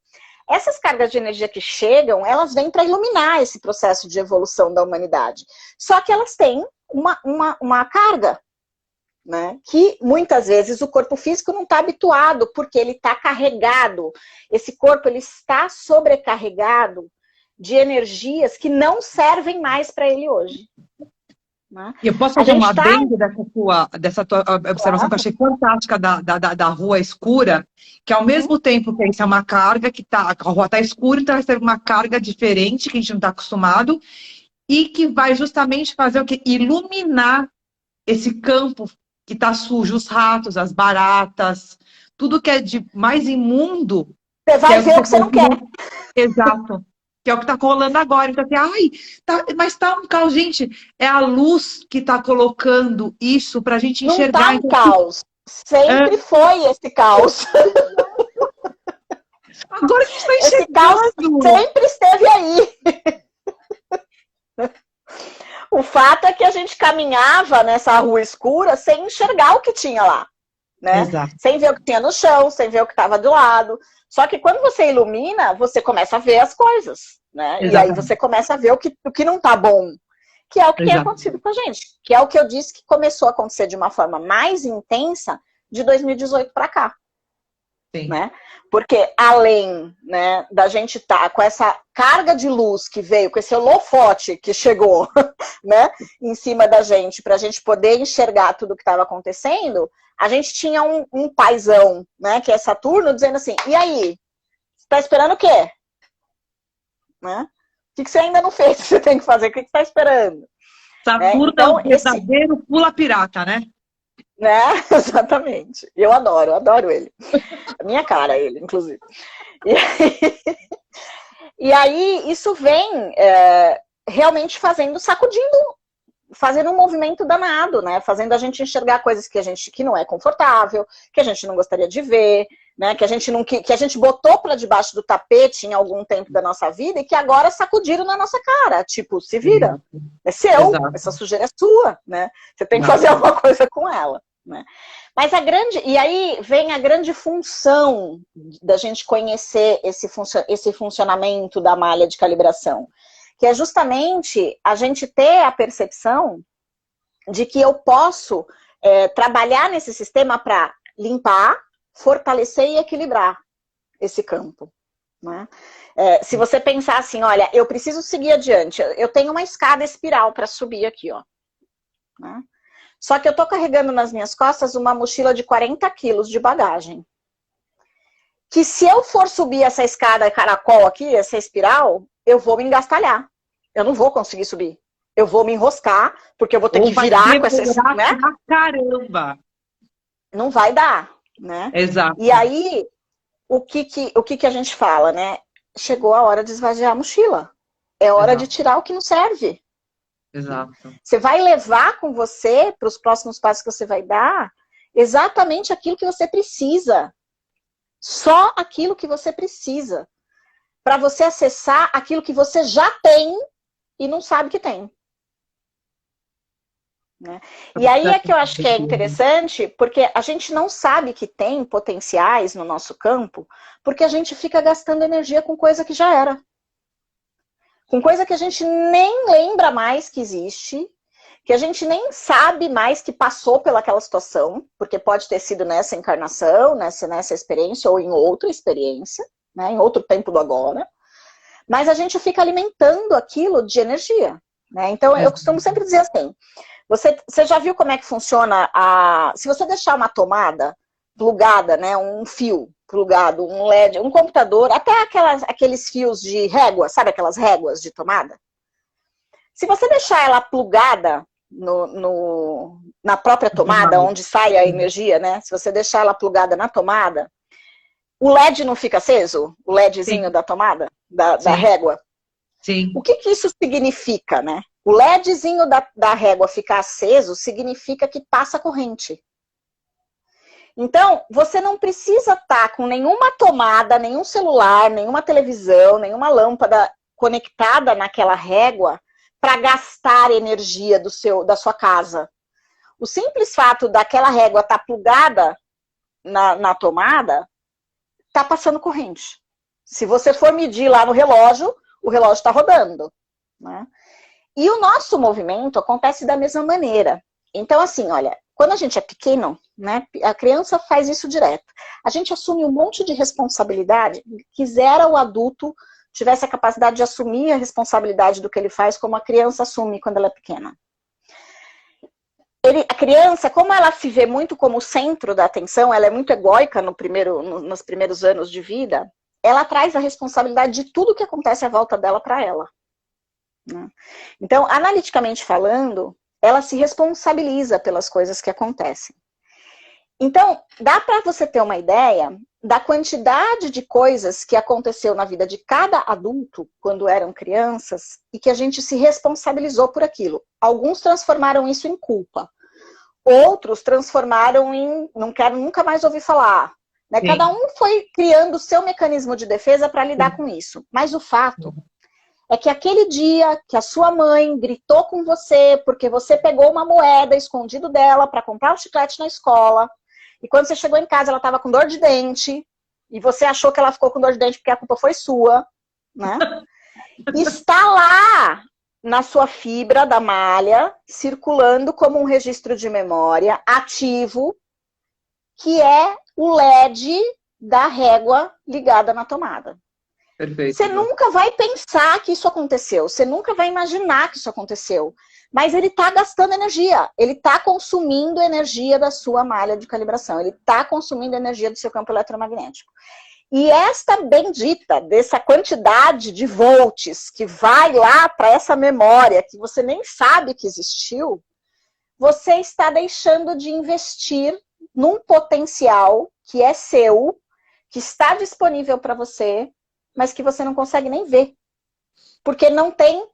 Essas cargas de energia que chegam, elas vêm para iluminar esse processo de evolução da humanidade. Só que elas têm uma carga, né? Que muitas vezes o corpo físico não está habituado, porque ele está carregado. Esse corpo ele está sobrecarregado de energias que não servem mais para ele hoje. Né?
E eu posso fazer uma adendo dessa tua observação que eu achei fantástica da rua escura, que ao mesmo tempo que isso é uma carga que a rua está escura, então vai ser uma carga diferente que a gente não está acostumado e que vai justamente fazer o quê? Iluminar esse campo que está sujo, os ratos, as baratas, tudo que é de mais imundo.
Você vai ver o que você não quer.
Exato. Que é o que está rolando agora. Então, assim, mas tá um caos, gente. É a luz que está colocando isso para a gente enxergar.
Não tá um caos. Sempre foi esse caos.
Agora que a gente está enxergando.
Esse caos sempre esteve aí. O fato é que a gente caminhava nessa rua escura sem enxergar o que tinha lá. Né?
Exato.
Sem ver o que tinha no chão, sem ver o que estava do lado. Só que quando você ilumina, você começa a ver as coisas, né? E aí você começa a ver o que não tá bom. Que é o que tem acontecido com a gente. Que é o que eu disse que começou a acontecer de uma forma mais intensa de 2018 para cá.
Sim.
né? Porque além, né, da gente estar com essa carga de luz que veio, com esse holofote que chegou, né, em cima da gente, para a gente poder enxergar tudo o que estava acontecendo, a gente tinha um paizão, né, que é Saturno, dizendo assim, e aí? Você está esperando o quê? Né? O que você ainda não fez que você tem que fazer? O que você está esperando?
Saturno é
Então,
o verdadeiro pula-pirata, né?
Né? Exatamente. Eu adoro ele. A minha cara, ele, inclusive. E aí isso vem realmente fazendo um movimento danado, né? Fazendo a gente enxergar coisas que não é confortável, que a gente não gostaria de ver, né? Que a gente botou para debaixo do tapete em algum tempo da nossa vida e que agora sacudiram na nossa cara. Tipo, se vira.
Exato.
É seu,
Exato.
essa sujeira é sua, né? Você tem que fazer alguma coisa com ela, né? Mas e aí vem a grande função da gente conhecer esse funcionamento da malha de calibração, que é justamente a gente ter a percepção de que eu posso trabalhar nesse sistema para limpar, fortalecer e equilibrar esse campo, né? Se você pensar assim, olha, eu preciso seguir adiante, eu tenho uma escada espiral para subir aqui, ó, né? Só que eu tô carregando nas minhas costas uma mochila de 40 quilos de bagagem. Que se eu for subir essa escada caracol aqui, essa espiral, eu vou me engastalhar. Eu não vou conseguir subir. Eu vou me enroscar, porque eu vou ter que virar com essa... Né?
Caramba!
Não vai dar, né?
Exato.
E aí, o que a gente fala, né? Chegou a hora de esvaziar a mochila. É hora de tirar o que não serve.
Exato.
Você vai levar com você, para os próximos passos que você vai dar, exatamente aquilo que você precisa. Só aquilo que você precisa. Para você acessar aquilo que você já tem e não sabe que tem. Né? E aí é que eu acho que é interessante, porque a gente não sabe que tem potenciais no nosso campo, porque a gente fica gastando energia com coisa que já era. Com coisa que a gente nem lembra mais que existe, que a gente nem sabe mais que passou pelaquela situação, porque pode ter sido nessa encarnação, nessa experiência, ou em outra experiência, né, em outro tempo do agora, mas a gente fica alimentando aquilo de energia. Né? Então, eu costumo sempre dizer assim, você já viu como é que funciona se você deixar uma tomada plugada, né, um fio plugado, um LED, um computador, até aqueles fios de régua, sabe aquelas réguas de tomada? Se você deixar ela plugada na própria tomada, onde sai a energia, né? Se você deixar ela plugada na tomada, o LED não fica aceso? O LEDzinho da tomada, da régua?
Sim.
O que isso significa, né? O LEDzinho da régua ficar aceso significa que passa corrente. Então, você não precisa estar com nenhuma tomada, nenhum celular, nenhuma televisão, nenhuma lâmpada conectada naquela régua para gastar energia da sua casa. O simples fato daquela régua estar plugada na tomada, está passando corrente. Se você for medir lá no relógio, o relógio está rodando. Né? E o nosso movimento acontece da mesma maneira. Então, assim, olha, quando a gente é pequeno, né, a criança faz isso direto. A gente assume um monte de responsabilidade, quisera o adulto tivesse a capacidade de assumir a responsabilidade do que ele faz, como a criança assume quando ela é pequena. A criança, como ela se vê muito como o centro da atenção, ela é muito egóica nos primeiros anos de vida, ela traz a responsabilidade de tudo que acontece à volta dela para ela. Né? Então, analiticamente falando, ela se responsabiliza pelas coisas que acontecem. Então, dá para você ter uma ideia da quantidade de coisas que aconteceu na vida de cada adulto quando eram crianças e que a gente se responsabilizou por aquilo. Alguns transformaram isso em culpa. Outros transformaram em não quero nunca mais ouvir falar. Né? Cada um foi criando o seu mecanismo de defesa para lidar com isso. Mas o fato é que aquele dia que a sua mãe gritou com você porque você pegou uma moeda escondido dela para comprar um chiclete na escola, e quando você chegou em casa ela estava com dor de dente, e você achou que ela ficou com dor de dente porque a culpa foi sua, né? Está lá na sua fibra da malha, circulando como um registro de memória ativo, que é o LED da régua ligada na tomada.
Perfeito.
Você nunca vai pensar que isso aconteceu, você nunca vai imaginar que isso aconteceu, mas ele está gastando energia, ele está consumindo energia da sua malha de calibração, ele está consumindo energia do seu campo eletromagnético. E esta bendita dessa quantidade de volts que vai lá para essa memória que você nem sabe que existiu, você está deixando de investir num potencial que é seu, que está disponível para você, mas que você não consegue nem ver. Porque não tem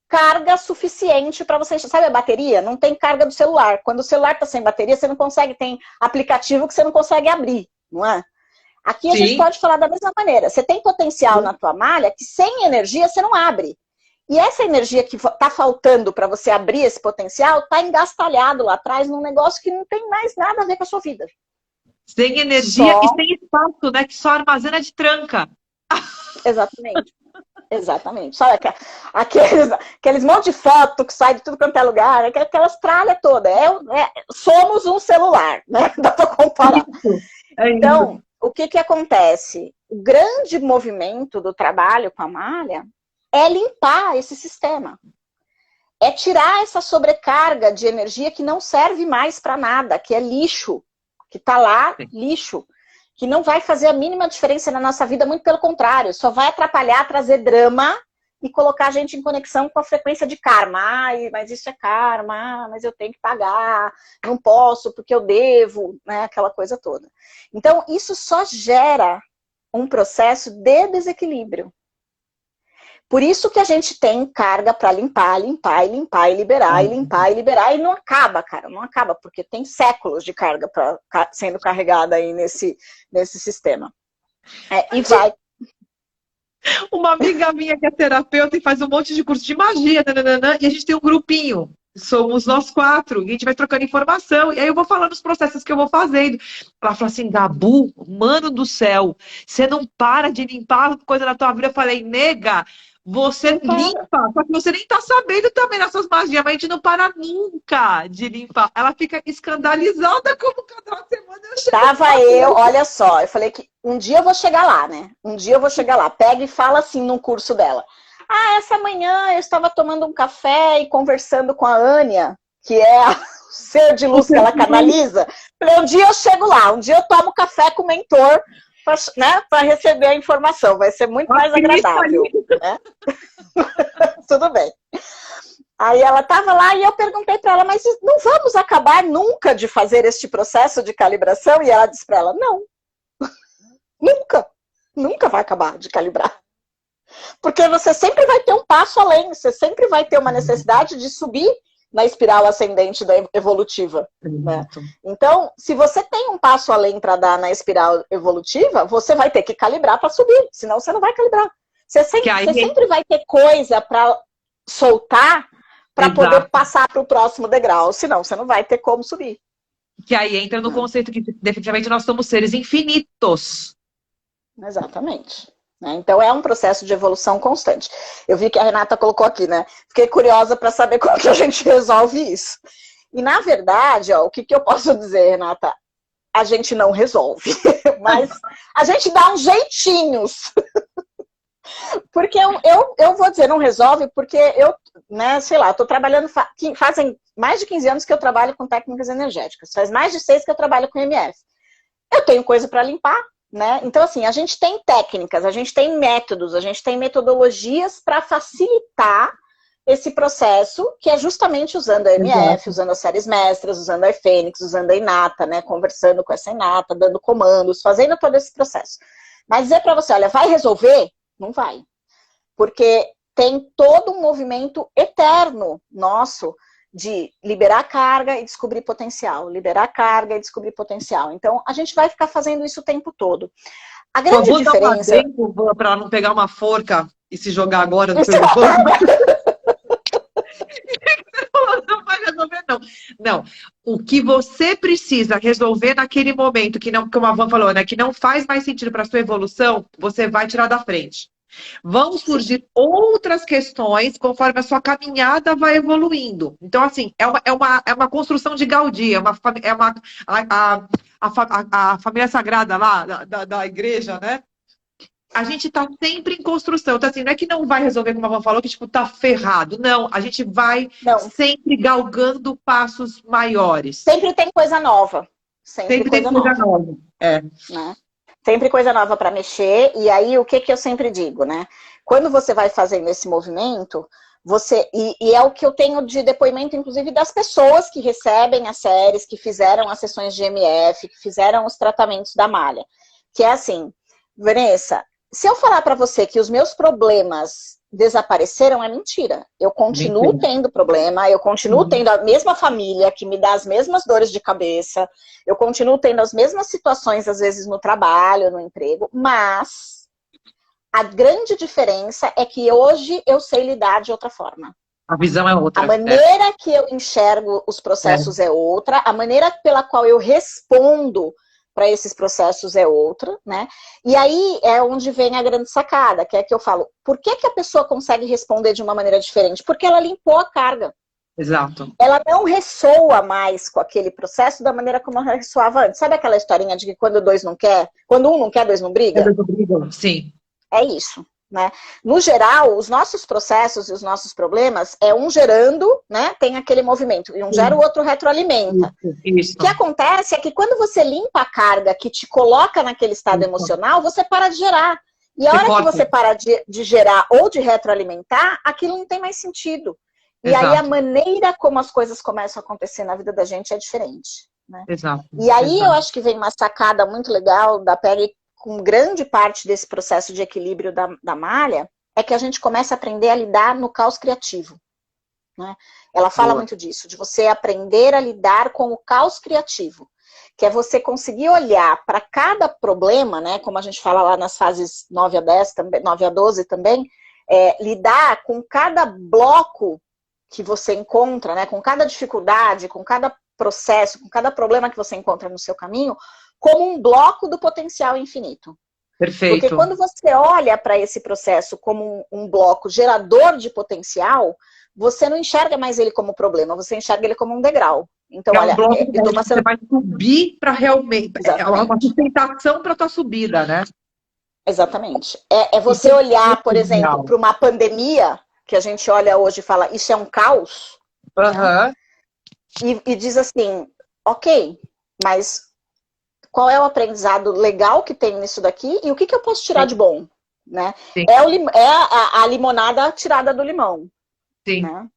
carga suficiente para você... Sabe a bateria? Não tem carga do celular. Quando o celular está sem bateria, você não consegue... Tem aplicativo que você não consegue abrir, não é? Aqui a gente pode falar da mesma maneira. Você tem potencial na tua malha que sem energia você não abre. E essa energia que está faltando para você abrir esse potencial está engastalhado lá atrás num negócio que não tem mais nada a ver com a sua vida.
Sem energia e sem espaço, né? Que só armazena de tranca.
Exatamente. Exatamente. Sabe aqueles monte de foto que sai de tudo quanto é lugar, aquelas tralhas todas. Somos um celular, né? Dá para comparar. Então, o que acontece? O grande movimento do trabalho com a malha é limpar esse sistema. É tirar essa sobrecarga de energia que não serve mais para nada, que é lixo, que está lá, lixo, que não vai fazer a mínima diferença na nossa vida, muito pelo contrário, só vai atrapalhar, trazer drama e colocar a gente em conexão com a frequência de karma. Ai, mas isso é karma, mas eu tenho que pagar, não posso porque eu devo, né? Aquela coisa toda. Então, isso só gera um processo de desequilíbrio. Por isso que a gente tem carga para limpar, limpar e limpar e liberar, e limpar e liberar, e não acaba, cara, não acaba, porque tem séculos de carga sendo carregada aí nesse sistema. E vai.
Uma amiga minha que é terapeuta e faz um monte de curso de magia, nananana, e a gente tem um grupinho. Somos nós 4, e a gente vai trocando informação, e aí eu vou falando os processos que eu vou fazendo. Ela falou assim, Gabu, mano do céu, você não para de limpar coisa na tua vida. Eu falei, nega, você limpa, só que você nem tá sabendo também nas suas magias, mas a gente não para nunca de limpar. Ela fica escandalizada como cada semana eu chego.
Olha só, eu falei que um dia eu vou chegar lá, né? Um dia eu vou chegar lá. Pega e fala assim num curso dela. Essa manhã eu estava tomando um café e conversando com a Ânia, que é o ser de luz que ela canaliza. Falei, um dia eu chego lá, um dia eu tomo café com o mentor, para receber a informação. Vai ser muito mais agradável. Né? Tudo bem. Aí ela estava lá e eu perguntei para ela, mas não vamos acabar nunca de fazer este processo de calibração? E ela disse para ela, não. Nunca vai acabar de calibrar. Porque você sempre vai ter um passo além, você sempre vai ter uma necessidade de subir na espiral ascendente da evolutiva. Né? Então, se você tem um passo além para dar na espiral evolutiva, você vai ter que calibrar para subir, senão você não vai calibrar. Você sempre vai ter coisa para soltar para poder passar para o próximo degrau, senão você não vai ter como subir.
Que aí entra no conceito que definitivamente nós somos seres infinitos.
Exatamente. Então é um processo de evolução constante. Eu vi que a Renata colocou aqui, né? Fiquei curiosa para saber como que a gente resolve isso. E na verdade, o que eu posso dizer, Renata? A gente não resolve, mas a gente dá uns jeitinhos. Porque eu vou dizer, não resolve, porque eu, né, sei lá, estou trabalhando, fazem mais de 15 anos que eu trabalho com técnicas energéticas, faz mais de 6 que eu trabalho com MF. Eu tenho coisa para limpar. Né? Então, assim, a gente tem técnicas, a gente tem métodos, a gente tem metodologias para facilitar esse processo, que é justamente usando a MF, usando as séries mestras, usando a Fênix, usando a Inata, né? Conversando com essa Inata, dando comandos, fazendo todo esse processo. Mas dizer para você, olha, vai resolver? Não vai. Porque tem todo um movimento eterno nosso de liberar carga e descobrir potencial, liberar carga e descobrir potencial. Então, a gente vai ficar fazendo isso o tempo todo. A grande diferença...
Para ela não pegar uma forca e se jogar agora no seu corpo. Não vai resolver, não. Não. O que você precisa resolver naquele momento, que não, como a Van falou, né, que não faz mais sentido para a sua evolução, você vai tirar da frente. Vão surgir outras questões conforme a sua caminhada vai evoluindo. Então, assim, é uma construção de Gaudí, a família sagrada lá da igreja, né? A gente está sempre em construção. Então, assim, não é que não vai resolver, como a Van falou, que tipo, tá ferrado. Não, a gente vai
Não.
sempre galgando passos maiores.
Sempre tem coisa nova.
Sempre tem coisa nova. É.
Né? Sempre coisa nova para mexer. E aí, o que eu sempre digo, né? Quando você vai fazendo esse movimento, e é o que eu tenho de depoimento, inclusive, das pessoas que recebem as séries, que fizeram as sessões de MF, que fizeram os tratamentos da malha. Que é assim, Vanessa, se eu falar para você que os meus problemas desapareceram, é mentira. Eu continuo tendo problema, eu continuo tendo a mesma família que me dá as mesmas dores de cabeça, eu continuo tendo as mesmas situações, às vezes, no trabalho, no emprego, mas a grande diferença é que hoje eu sei lidar de outra forma.
A visão é outra.
A maneira que eu enxergo os processos é outra, a maneira pela qual eu respondo para esses processos é outra, né? E aí é onde vem a grande sacada, que é que eu falo, por que a pessoa consegue responder de uma maneira diferente? Porque ela limpou a carga.
Exato.
Ela não ressoa mais com aquele processo da maneira como ela ressoava antes. Sabe aquela historinha de que quando dois não quer, quando um não quer, dois não briga?
Sim.
É isso. Né? No geral, os nossos processos e os nossos problemas é um gerando, né? Tem aquele movimento, e um gera, o outro retroalimenta.
Isso.
O que acontece é que quando você limpa a carga que te coloca naquele estado emocional, você para de gerar. E a hora que você para de gerar ou de retroalimentar, aquilo não tem mais sentido. E aí a maneira como as coisas começam a acontecer na vida da gente é diferente. Né?
Exato.
E aí eu acho que vem uma sacada muito legal da Peggy, com grande parte desse processo de equilíbrio da malha, é que a gente começa a aprender a lidar no caos criativo. Né? Ela fala muito disso, de você aprender a lidar com o caos criativo, que é você conseguir olhar para cada problema, né, como a gente fala lá nas fases 9 a 10, também, 9 a 12 também, lidar com cada bloco que você encontra, né, com cada dificuldade, com cada processo, com cada problema que você encontra no seu caminho, como um bloco do potencial infinito.
Perfeito.
Porque quando você olha para esse processo como um bloco gerador de potencial, você não enxerga mais ele como problema, você enxerga ele como um degrau. Então,
olha, um bloco que você vai subir para realmente... Exatamente. É uma sustentação para a tua subida, né?
Exatamente. É você olhar, por exemplo, para uma pandemia, que a gente olha hoje e fala, isso é um caos, né? E diz assim, ok, mas qual é o aprendizado legal que tem nisso daqui e o que eu posso tirar de bom? Né? É a limonada tirada do limão.
Sim.
Né?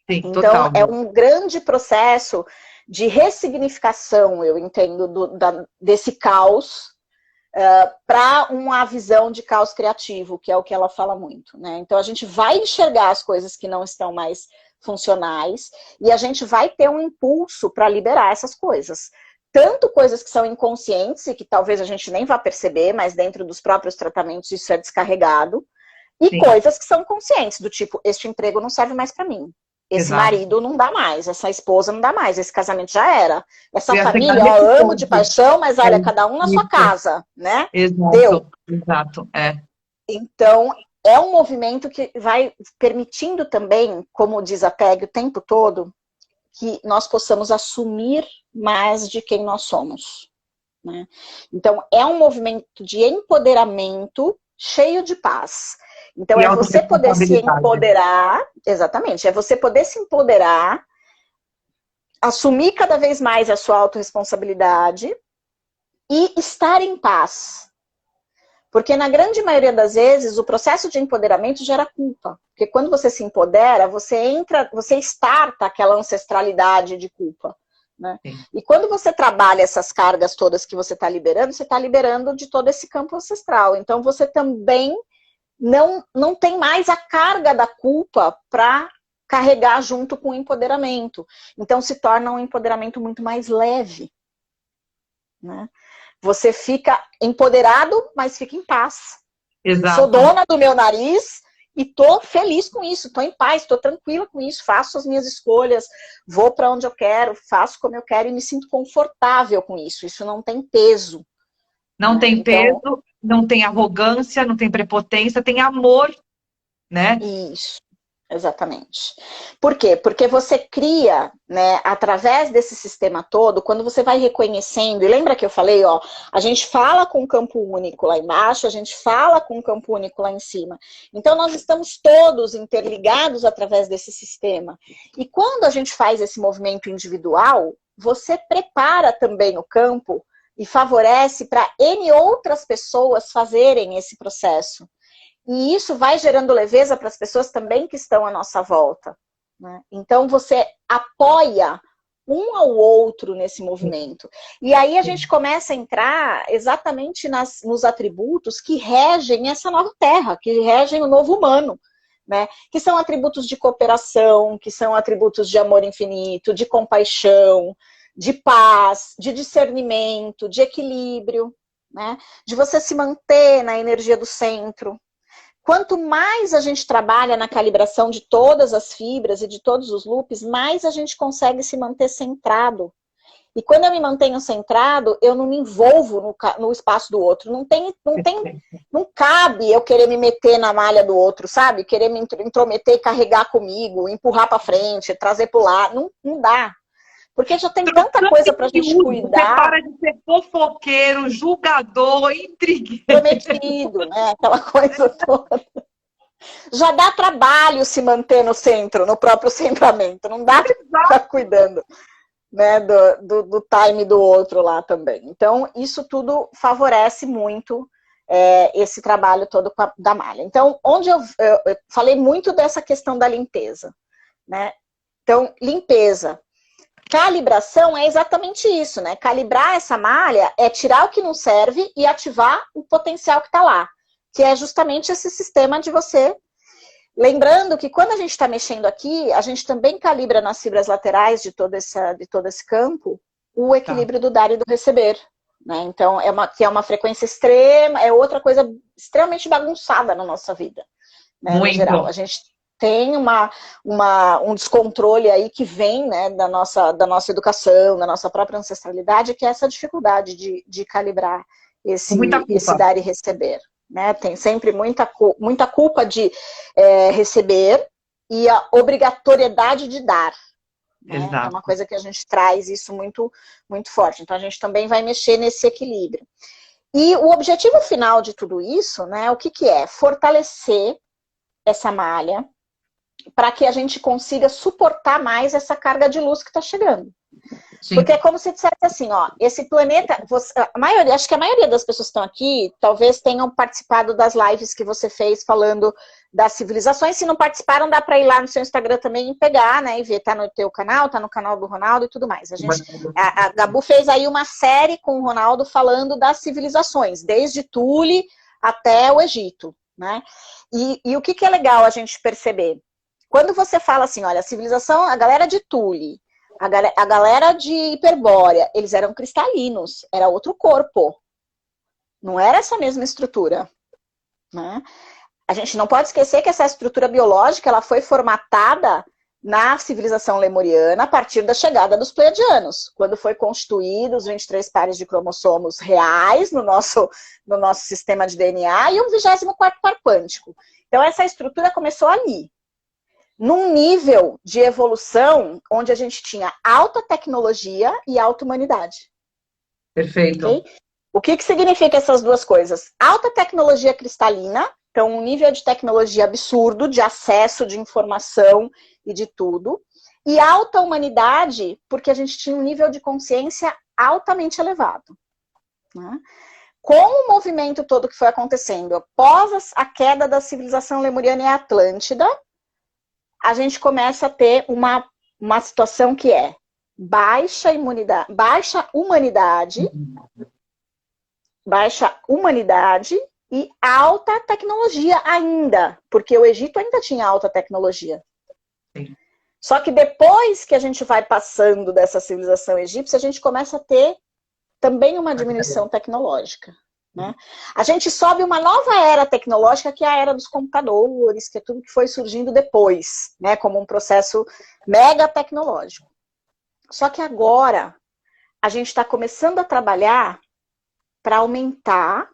Sim,
então,
total.
é um grande processo de ressignificação, eu entendo, desse caos para uma visão de caos criativo, que é o que ela fala muito. Né? Então, a gente vai enxergar as coisas que não estão mais funcionais e a gente vai ter um impulso para liberar essas coisas. Tanto coisas que são inconscientes e que talvez a gente nem vá perceber, mas dentro dos próprios tratamentos isso é descarregado. E Sim. coisas que são conscientes, do tipo, este emprego não serve mais para mim. Esse Exato. Marido não dá mais, essa esposa não dá mais, esse casamento já era. Essa família, eu amo de paixão, mas olha, cada um na sua casa, né?
Exato.
Deu.
Exato,
Então, é um movimento que vai permitindo também, como diz a Peggy o tempo todo, que nós possamos assumir mais de quem nós somos. Né? Então, é um movimento de empoderamento cheio de paz. Então, é você poder se empoderar, exatamente, é você poder se empoderar, assumir cada vez mais a sua autorresponsabilidade e estar em paz. Porque na grande maioria das vezes, o processo de empoderamento gera culpa. Porque quando você se empodera, você starta aquela ancestralidade de culpa. Né? E quando você trabalha essas cargas todas que você está liberando de todo esse campo ancestral. Então você também não tem mais a carga da culpa para carregar junto com o empoderamento. Então se torna um empoderamento muito mais leve. Né? Você fica empoderado, mas fica em paz.
Exato.
Sou dona do meu nariz e tô feliz com isso, tô em paz, tô tranquila com isso, faço as minhas escolhas, vou para onde eu quero, faço como eu quero e me sinto confortável com isso. Isso não tem peso.
Não tem peso não tem arrogância, não tem prepotência, tem amor, né?
Isso, exatamente. Por quê? Porque você cria, né, através desse sistema todo, quando você vai reconhecendo, e lembra que eu falei, ó, a gente fala com um campo único lá embaixo, a gente fala com um campo único lá em cima. Então, nós estamos todos interligados através desse sistema. E quando a gente faz esse movimento individual, você prepara também o campo e favorece para N outras pessoas fazerem esse processo. E isso vai gerando leveza para as pessoas também que estão à nossa volta, né? Então, você apoia um ao outro nesse movimento. E aí a gente começa a entrar exatamente nos atributos que regem essa nova terra, que regem o novo humano, né? Que são atributos de cooperação, que são atributos de amor infinito, de compaixão, de paz, de discernimento, de equilíbrio, né? De você se manter na energia do centro. Quanto mais a gente trabalha na calibração de todas as fibras e de todos os loops, mais a gente consegue se manter centrado. E quando eu me mantenho centrado, eu não me envolvo no espaço do outro. Não cabe eu querer me meter na malha do outro, sabe? Querer me intrometer, carregar comigo, empurrar para frente, trazer para o lado. Não dá. Porque já tem tanta coisa para a gente cuidar.
Você para de ser fofoqueiro, julgador, intrigueiro.
Prometido, né? Aquela coisa toda. Já dá trabalho se manter no centro, no próprio centramento. Não dá para ficar cuidando, né, do time do outro lá também. Então, isso tudo favorece muito esse trabalho todo da malha. Então, onde eu falei muito dessa questão da limpeza, né? Então, limpeza. Calibração é exatamente isso, né? Calibrar essa malha é tirar o que não serve e ativar o potencial que está lá, que é justamente esse sistema de você. Lembrando que quando a gente está mexendo aqui, a gente também calibra nas fibras laterais de todo esse campo o equilíbrio do dar e do receber, né? Então, que é uma frequência extrema, é outra coisa extremamente bagunçada na nossa vida, né? No geral, a gente tem um descontrole aí que vem, né, da nossa educação, da nossa própria ancestralidade, que é essa dificuldade de calibrar esse dar e receber, né? Tem sempre muita culpa de receber e a obrigatoriedade de dar, né? É uma coisa que a gente traz isso muito, muito forte. Então, a gente também vai mexer nesse equilíbrio. E o objetivo final de tudo isso, né, o que é? Fortalecer essa malha, para que a gente consiga suportar mais essa carga de luz que está chegando. Sim. Porque é como se dissesse assim, ó, esse planeta, acho que a maioria das pessoas que estão aqui, talvez tenham participado das lives que você fez falando das civilizações. Se não participaram, dá para ir lá no seu Instagram também e pegar, né, e ver, tá no teu canal, tá no canal do Ronaldo e tudo mais. A Gabu fez aí uma série com o Ronaldo falando das civilizações, desde Tule até o Egito, né? E o que é legal a gente perceber? Quando você fala assim, olha, a civilização, a galera de Tule, a galera de Hiperbórea, eles eram cristalinos, era outro corpo. Não era essa mesma estrutura, né? A gente não pode esquecer que essa estrutura biológica, ela foi formatada na civilização lemuriana a partir da chegada dos pleiadianos, quando foi constituído os 23 pares de cromossomos reais no nosso sistema de DNA e o 24º par quântico. Então, essa estrutura começou ali, num nível de evolução onde a gente tinha alta tecnologia e alta humanidade.
Perfeito.
Okay? O que significa essas duas coisas? Alta tecnologia cristalina, então um nível de tecnologia absurdo, de acesso de informação e de tudo, e alta humanidade, porque a gente tinha um nível de consciência altamente elevado, né? Com o movimento todo que foi acontecendo após a queda da civilização lemuriana e Atlântida, a gente começa a ter uma situação que é baixa humanidade e alta tecnologia ainda, porque o Egito ainda tinha alta tecnologia.
Sim.
Só que depois que a gente vai passando dessa civilização egípcia, a gente começa a ter também uma diminuição tecnológica, né? A gente sobe uma nova era tecnológica, que é a era dos computadores, que é tudo que foi surgindo depois, né, como um processo mega tecnológico. Só que agora a gente está começando a trabalhar para aumentar,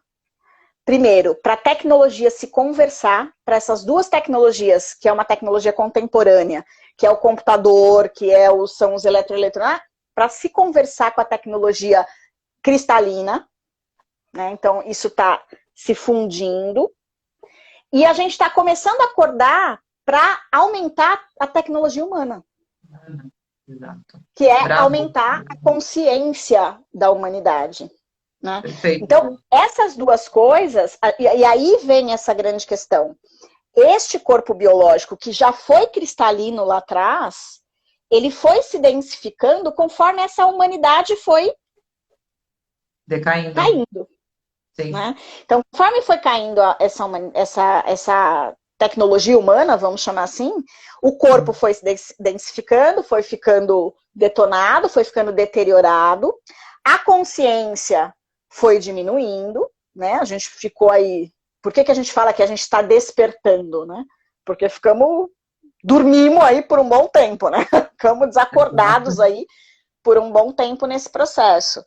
primeiro, para a tecnologia se conversar, para essas duas tecnologias, que é uma tecnologia contemporânea, que é o computador, são os eletroeletrônicos, para se conversar com a tecnologia cristalina, né? Então, isso está se fundindo. E a gente está começando a acordar para aumentar a tecnologia humana.
Exato.
Que é aumentar a consciência da humanidade. Né? Então, essas duas coisas, e aí vem essa grande questão. Este corpo biológico, que já foi cristalino lá atrás, ele foi se densificando conforme essa humanidade foi caindo.
Sim.
Né? Então, conforme foi caindo essa tecnologia humana, vamos chamar assim, o corpo foi se densificando, foi ficando detonado, foi ficando deteriorado, a consciência foi diminuindo, né? A gente ficou aí... Por que a gente fala que a gente está despertando, né? Porque dormimos aí por um bom tempo, né? Ficamos desacordados aí por um bom tempo nesse processo.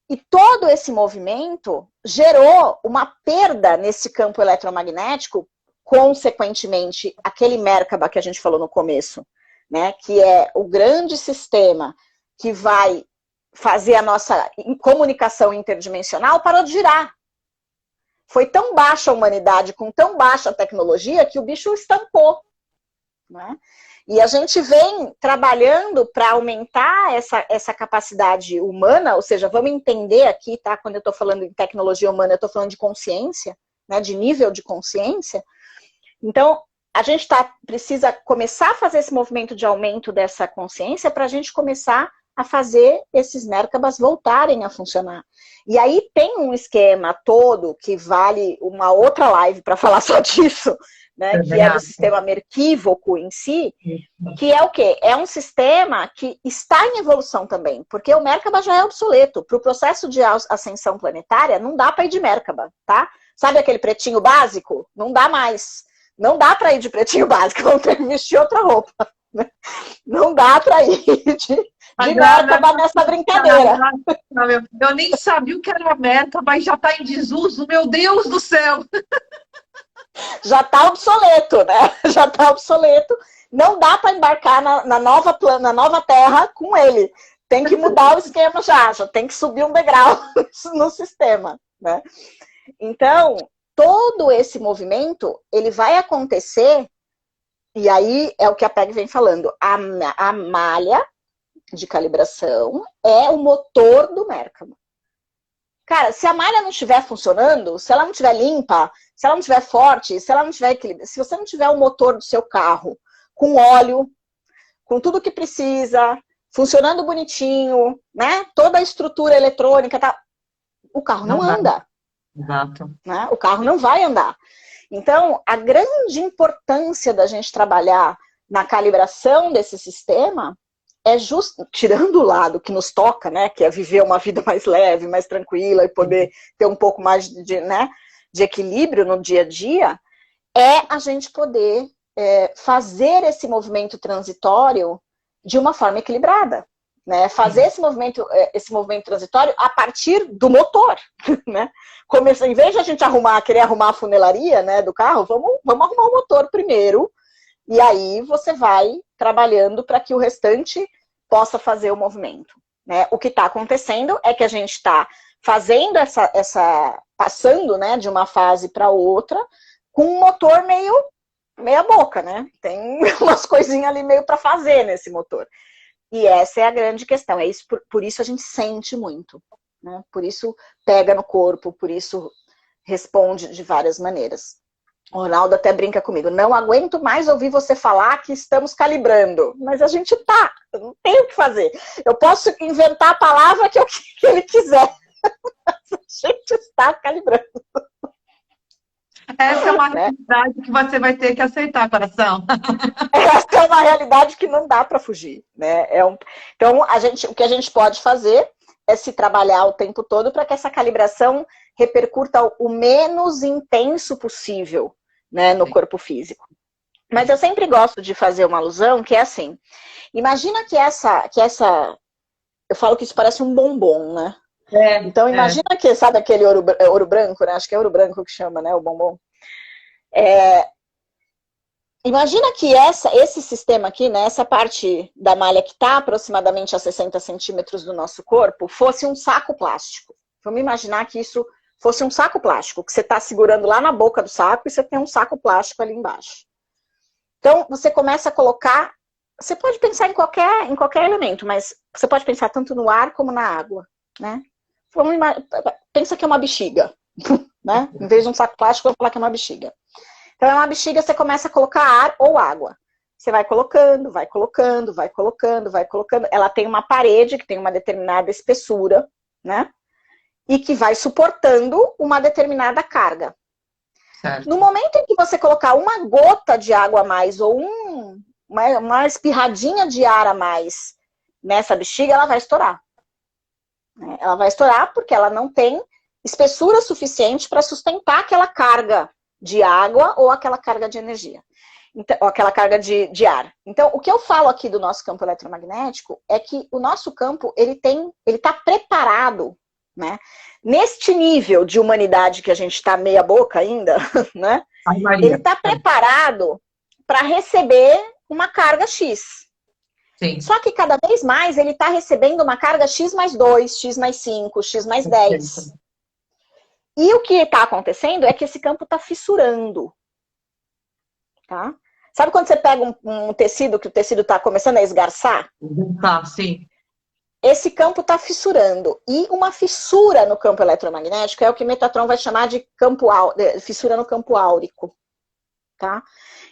E todo esse movimento gerou uma perda nesse campo eletromagnético, consequentemente, aquele Merkaba que a gente falou no começo, né? Que é o grande sistema que vai fazer a nossa comunicação interdimensional, parou de girar. Foi tão baixa a humanidade, com tão baixa tecnologia, que o bicho estancou. Né? E a gente vem trabalhando para aumentar essa capacidade humana, ou seja, vamos entender aqui, tá? Quando eu estou falando em tecnologia humana, eu estou falando de consciência, né? De nível de consciência. Então, a gente precisa começar a fazer esse movimento de aumento dessa consciência para a gente começar a fazer esses Merkabas voltarem a funcionar. E aí tem um esquema todo que vale uma outra live para falar só disso, né, que é do sistema merquívoco em si, que é o quê? É um sistema que está em evolução também, porque o Merkaba já é obsoleto. Para o processo de ascensão planetária, não dá para ir de Merkaba, tá? Sabe aquele pretinho básico? Não dá mais. Não dá para ir de pretinho básico, vamos ter que vestir outra roupa. Não dá para ir de Merkaba nessa brincadeira.
Eu nem sabia o que era Merkaba, mas já está em desuso, meu Deus do céu!
Já está obsoleto, né? Já está obsoleto. Não dá para embarcar na nova terra com ele. Tem que mudar o esquema já tem que subir um degrau no sistema, né? Então, todo esse movimento, ele vai acontecer, e aí é o que a PEG vem falando, a malha de calibração é o motor do Merkaba. Cara, se a malha não estiver funcionando, se ela não estiver limpa, se ela não estiver forte, se ela não estiver equilibrada, se você não tiver o motor do seu carro com óleo, com tudo que precisa, funcionando bonitinho, né? Toda a estrutura eletrônica, tá? O carro não anda.
Exato.
Né? O carro não vai andar. Então, a grande importância da gente trabalhar na calibração desse sistema é tirando o lado que nos toca, né, que é viver uma vida mais leve, mais tranquila e poder ter um pouco mais de equilíbrio no dia a dia, é a gente poder fazer esse movimento transitório de uma forma equilibrada, né, fazer esse movimento transitório a partir do motor, né, em vez de a gente querer arrumar a funelaria, né, do carro, vamos arrumar o motor primeiro, e aí você vai trabalhando para que o restante possa fazer o movimento. Né? O que está acontecendo é que a gente está fazendo passando, né, de uma fase para outra, com um motor meia boca, né? Tem umas coisinhas ali meio para fazer nesse motor. E essa é a grande questão. É isso, por isso a gente sente muito. Né? Por isso pega no corpo, por isso responde de várias maneiras. O Ronaldo até brinca comigo, não aguento mais ouvir você falar que estamos calibrando. Mas a gente tá, eu não tenho o que fazer. Eu posso inventar a palavra que ele quiser. Mas a gente está calibrando.
Essa é uma realidade que você vai ter que aceitar, coração.
Essa é uma realidade que não dá para fugir. Né? Então, o que a gente pode fazer é se trabalhar o tempo todo para que essa calibração repercuta o menos intenso possível, né, no corpo físico. Mas eu sempre gosto de fazer uma alusão que é assim, imagina que essa eu falo que isso parece um bombom, né? Então imagina que, sabe aquele ouro branco, né? Acho que é ouro branco que chama, né? O bombom. Imagina que esse sistema aqui, né, essa parte da malha que está aproximadamente a 60 centímetros do nosso corpo, fosse um saco plástico. Vamos imaginar que isso fosse um saco plástico, que você está segurando lá na boca do saco e você tem um saco plástico ali embaixo. Então, você começa a colocar... Você pode pensar em qualquer elemento, mas você pode pensar tanto no ar como na água, né? Pensa que é uma bexiga, né? Em vez de um saco plástico, eu vou falar que é uma bexiga. Então, é uma bexiga, você começa a colocar ar ou água. Você vai colocando, vai colocando, vai colocando, vai colocando. Ela tem uma parede que tem uma determinada espessura, né? E que vai suportando uma determinada carga. Certo. No momento em que você colocar uma gota de água a mais ou uma espirradinha de ar a mais nessa bexiga, ela vai estourar. Ela vai estourar porque ela não tem espessura suficiente para sustentar aquela carga de água ou aquela carga de energia, então, ou aquela carga de ar. Então, o que eu falo aqui do nosso campo eletromagnético é que o nosso campo, ele está preparado, né? Neste nível de humanidade que a gente está meia boca ainda, né? Ele está preparado para receber uma carga X. Sim. Só que cada vez mais ele está recebendo uma carga X mais 2, X mais 5, X mais 10. E o que está acontecendo é que esse campo está fissurando. Tá? Sabe quando você pega um tecido, que o tecido está começando a esgarçar?
Tá, sim.
Esse campo está fissurando. E uma fissura no campo eletromagnético é o que Metatron vai chamar de fissura no campo áurico. Tá?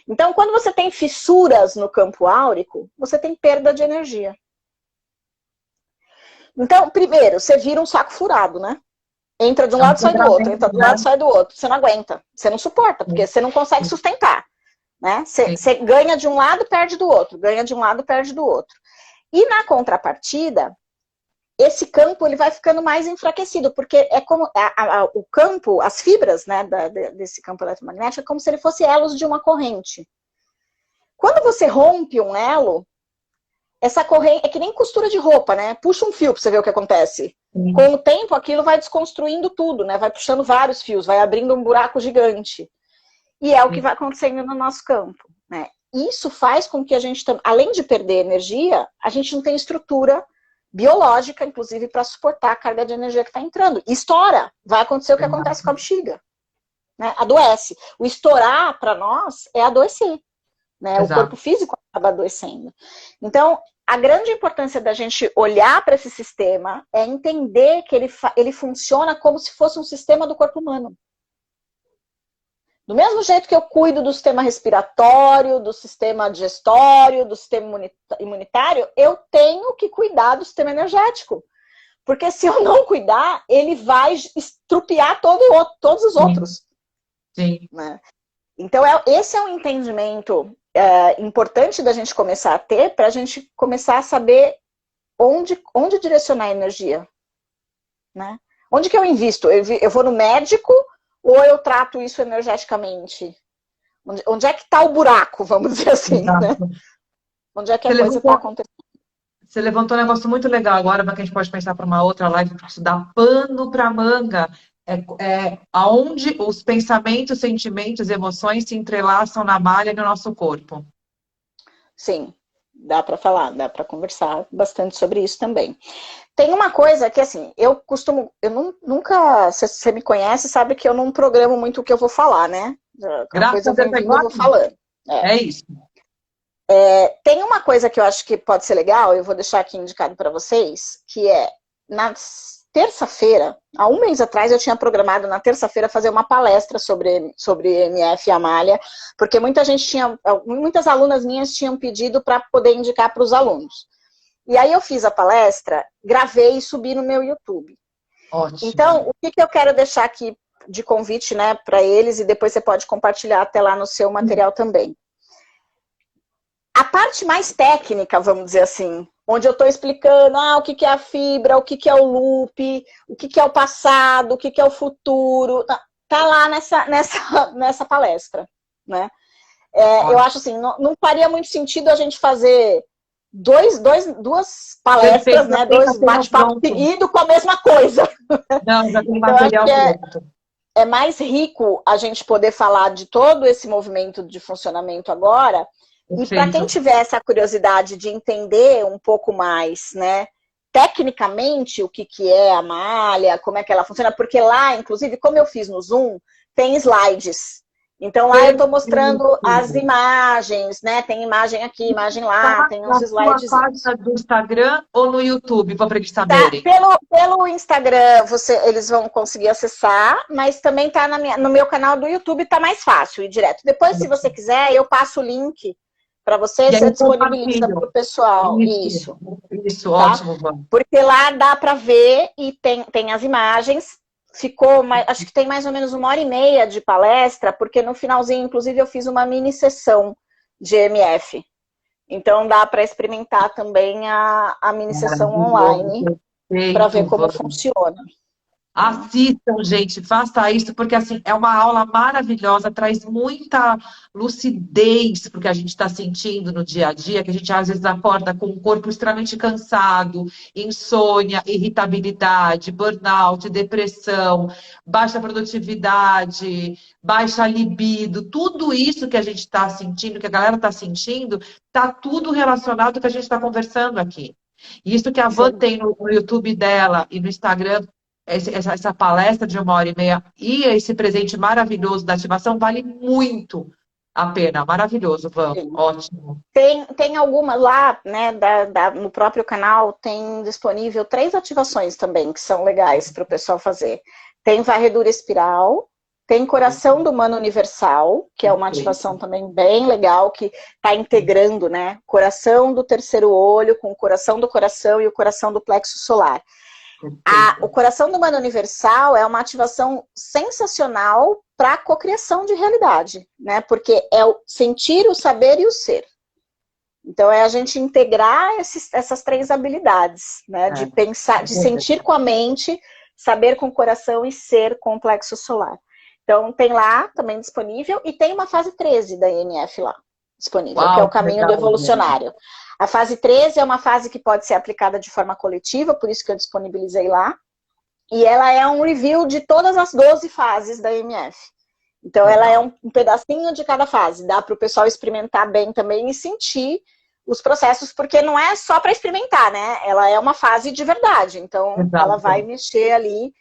Então, quando você tem fissuras no campo áurico, você tem perda de energia. Então, primeiro, você vira um saco furado, né? Entra de um lado, sai do outro. Entra de um lado, sai do outro. Você não aguenta. Você não suporta, porque você não consegue sustentar. Né? Você ganha de um lado, perde do outro. Ganha de um lado, perde do outro. E na contrapartida, esse campo ele vai ficando mais enfraquecido, porque é como o campo, as fibras, né, desse campo eletromagnético, é como se ele fosse elos de uma corrente. Quando você rompe um elo, essa corrente é que nem costura de roupa, né? Puxa um fio para você ver o que acontece. Com o tempo, aquilo vai desconstruindo tudo, né? Vai puxando vários fios, vai abrindo um buraco gigante. E é o que vai acontecendo no nosso campo, né? Isso faz com que a gente, além de perder energia, a gente não tenha estrutura biológica, inclusive, para suportar a carga de energia que está entrando. E estoura. Vai acontecer o que acontece com a bexiga. Né? Adoece. O estourar, para nós, é adoecer. Né? O corpo físico acaba adoecendo. Então, a grande importância da gente olhar para esse sistema é entender que ele funciona como se fosse um sistema do corpo humano. Do mesmo jeito que eu cuido do sistema respiratório, do sistema digestório, do sistema imunitário, eu tenho que cuidar do sistema energético. Porque se eu não cuidar, ele vai estrupiar todos os outros.
Sim.
Né? Então, esse é um entendimento importante da gente começar a ter, para a gente começar a saber onde direcionar a energia. Né? Onde que eu invisto? Eu vou no médico ou eu trato isso energeticamente? Onde é que está o buraco, vamos dizer assim? Né? Onde é que a coisa está acontecendo?
Você levantou um negócio muito legal agora, mas que a gente pode pensar para uma outra live, para dar pano para manga. Aonde os pensamentos, sentimentos, emoções se entrelaçam na malha e no nosso corpo.
Sim, dá para falar, dá para conversar bastante sobre isso também. Tem uma coisa que, assim, nunca, se você me conhece, sabe que eu não programo muito o que eu vou falar, né?
Graças a Deus,
eu vou falando.
É isso.
Tem uma coisa que eu acho que pode ser legal, eu vou deixar aqui indicado para vocês, que é, na terça-feira, há um mês atrás, eu tinha programado na terça-feira fazer uma palestra sobre MF e a malha, porque muitas alunas minhas tinham pedido para poder indicar para os alunos. E aí eu fiz a palestra, gravei e subi no meu YouTube.
Ótimo.
Então, o que eu quero deixar aqui de convite, né, para eles, e depois você pode compartilhar até lá no seu material também. A parte mais técnica, vamos dizer assim, onde eu estou explicando o que é a fibra, o que é o loop, o que é o passado, o que é o futuro, tá lá nessa palestra, né? Eu acho assim, não faria muito sentido a gente fazer duas palestras, né, dois bate-papos seguidos com a mesma coisa.
Não, já tem
Então, acho
material
que
pronto.
é mais rico a gente poder falar de todo esse movimento de funcionamento agora. E para quem
Perfeito.
tiver essa curiosidade de entender um pouco mais, né, tecnicamente o que é a malha, como é que ela funciona, porque lá, inclusive, como eu fiz no Zoom, tem slides. Então lá eu estou mostrando as
Perfeito.
imagens, né? Tem imagem aqui, imagem lá,
Tá
tem uns
na sua
slidezinhos.
página do Instagram ou no YouTube, para eles
Tá,
saberem?
pelo Instagram eles vão conseguir acessar, mas também tá no meu canal do YouTube, tá mais fácil ir direto. Depois, se você quiser, eu passo o link para você,
E aí
você
eu
disponibiliza para o
compartilho.
pessoal.
Isso,
Tá?
ótimo, Van.
Porque lá dá para ver e tem as imagens. Acho que tem mais ou menos 1h30 de palestra, porque no finalzinho, inclusive, eu fiz uma mini sessão de EMF. Então dá para experimentar também a mini sessão online
Maravilhoso,
para ver
perfeito,
como
Van.
funciona.
Assistam, gente, faça isso, porque assim, é uma aula maravilhosa, traz muita lucidez porque a gente está sentindo no dia a dia, que a gente às vezes acorda com o corpo extremamente cansado, insônia, irritabilidade, burnout, depressão, baixa produtividade, baixa libido, tudo isso que a gente está sentindo, que a galera está sentindo, está tudo relacionado com o que a gente está conversando aqui. E isso que a Van
Sim.
tem no YouTube dela e no Instagram, essa palestra de 1h30 e esse presente maravilhoso da ativação vale muito a pena. Maravilhoso, Van.
Sim.
Ótimo.
Tem alguma lá, né, no próprio canal, tem disponível 3 ativações também, que são legais para o pessoal fazer. Tem varredura espiral, tem coração do humano universal, que é uma ativação também bem legal, que está integrando, né, coração do terceiro olho com o coração do coração e o coração do plexo solar. O coração do humano universal é uma ativação sensacional para a cocriação de realidade, né? Porque é o sentir, o saber e o ser. Então é a gente integrar essas 3 habilidades, né? De pensar, de sentir com a mente, saber com o coração e ser com o plexo solar. Então tem lá também disponível e tem uma fase 13 da EMF lá disponível,
Uau,
que é o caminho
legal,
do evolucionário. A fase 13 é uma fase que pode ser aplicada de forma coletiva, por isso que eu disponibilizei lá. E ela é um review de todas as 12 fases da EMF. Então ela é um pedacinho de cada fase. Dá para o pessoal experimentar bem também e sentir os processos, porque não é só para experimentar, né? Ela é uma fase de verdade. Então ela vai mexer ali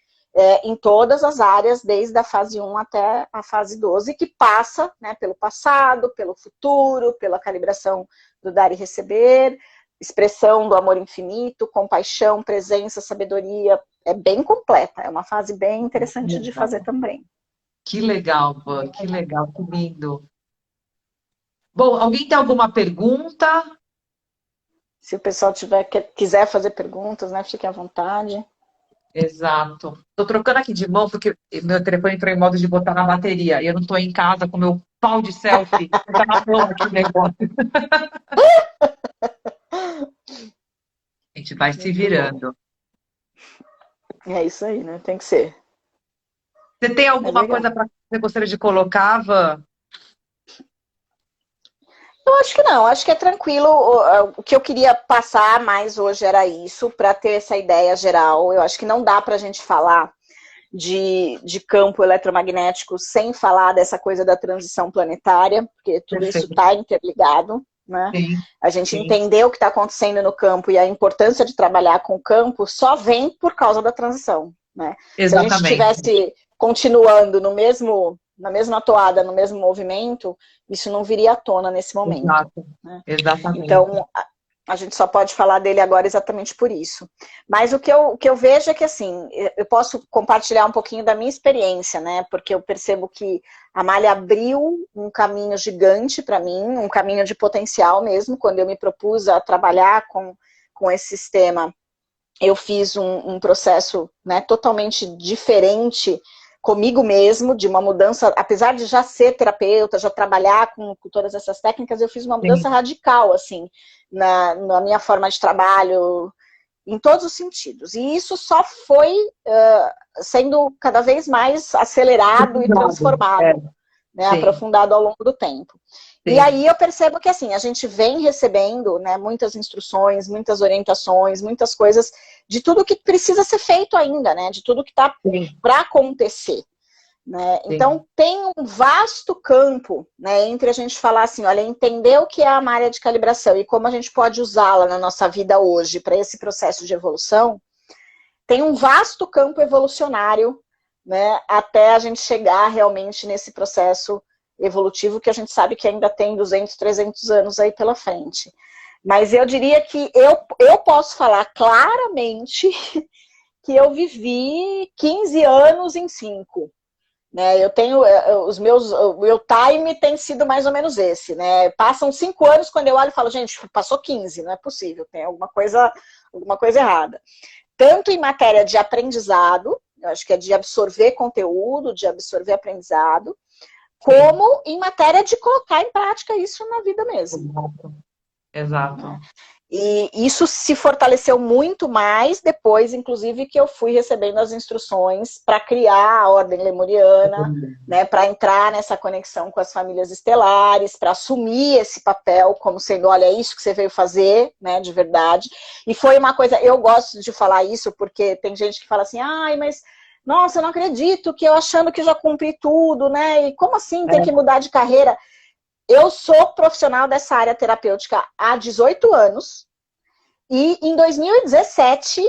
em todas as áreas, desde a fase 1 até a fase 12, que passa, né, pelo passado, pelo futuro, pela calibração do dar e receber, expressão do amor infinito, compaixão, presença, sabedoria. É bem completa, é uma fase bem interessante de fazer também.
Que legal, Van, que legal, que lindo. Bom, alguém tem alguma pergunta?
Se o pessoal quiser fazer perguntas, né, fique à vontade.
Exato. Tô trocando aqui de mão porque meu telefone entrou em modo de botar na bateria e eu não tô em casa com meu pau de selfie. Tá na mão aqui o negócio. A gente vai se virando.
É isso aí, né? Tem que ser.
Você tem alguma coisa para você gostaria de colocar, Van?
Eu acho que não, acho que é tranquilo. O que eu queria passar mais hoje era isso, para ter essa ideia geral. Eu acho que não dá para a gente falar de campo eletromagnético sem falar dessa coisa da transição planetária, porque tudo isso está interligado, né?
Sim,
a gente entender o que está acontecendo no campo e a importância de trabalhar com o campo só vem por causa da transição, né?
Exatamente.
Se a gente estivesse continuando na mesma toada, no mesmo movimento, isso não viria à tona nesse momento.
Exato.
Né?
Exatamente.
Então, a gente só pode falar dele agora exatamente por isso. Mas o que eu vejo é que, assim, eu posso compartilhar um pouquinho da minha experiência, né? Porque eu percebo que a malha abriu um caminho gigante para mim, um caminho de potencial mesmo. Quando eu me propus a trabalhar com esse sistema, eu fiz um processo, né, totalmente diferente comigo mesmo, de uma mudança, apesar de já ser terapeuta, já trabalhar com todas essas técnicas, eu fiz uma mudança radical, assim, na minha forma de trabalho, em todos os sentidos. E isso só foi sendo cada vez mais acelerado e transformado, né, aprofundado ao longo do tempo. E aí eu percebo que assim, a gente vem recebendo, né, muitas instruções, muitas orientações, muitas coisas de tudo que precisa ser feito ainda, né? De tudo que está para acontecer. Né? Então tem um vasto campo, né, entre a gente falar assim, olha, entender o que é a malha de calibração e como a gente pode usá-la na nossa vida hoje para esse processo de evolução. Tem um vasto campo evolucionário, né, até a gente chegar realmente nesse processo evolutivo que a gente sabe que ainda tem 200, 300 anos aí pela frente. Mas eu diria que eu posso falar claramente que eu vivi 15 anos em 5. Né? Eu tenho, o meu time tem sido mais ou menos esse. Né? Passam 5 anos quando eu olho e falo, gente, passou 15, não é possível, tem alguma coisa errada. Tanto em matéria de aprendizado, eu acho que é de absorver conteúdo, de absorver aprendizado, como em matéria de colocar em prática isso na vida mesmo.
Exato.
E isso se fortaleceu muito mais depois, inclusive, que eu fui recebendo as instruções para criar a Ordem Lemuriana, né, para entrar nessa conexão com as famílias estelares, para assumir esse papel como sendo, olha, é isso que você veio fazer, né, de verdade. E foi uma coisa, eu gosto de falar isso, porque tem gente que fala assim, ai, mas, nossa, eu não acredito que eu achando que já cumpri tudo, né, e como assim tem que mudar de carreira? Eu sou profissional dessa área terapêutica há 18 anos e em 2017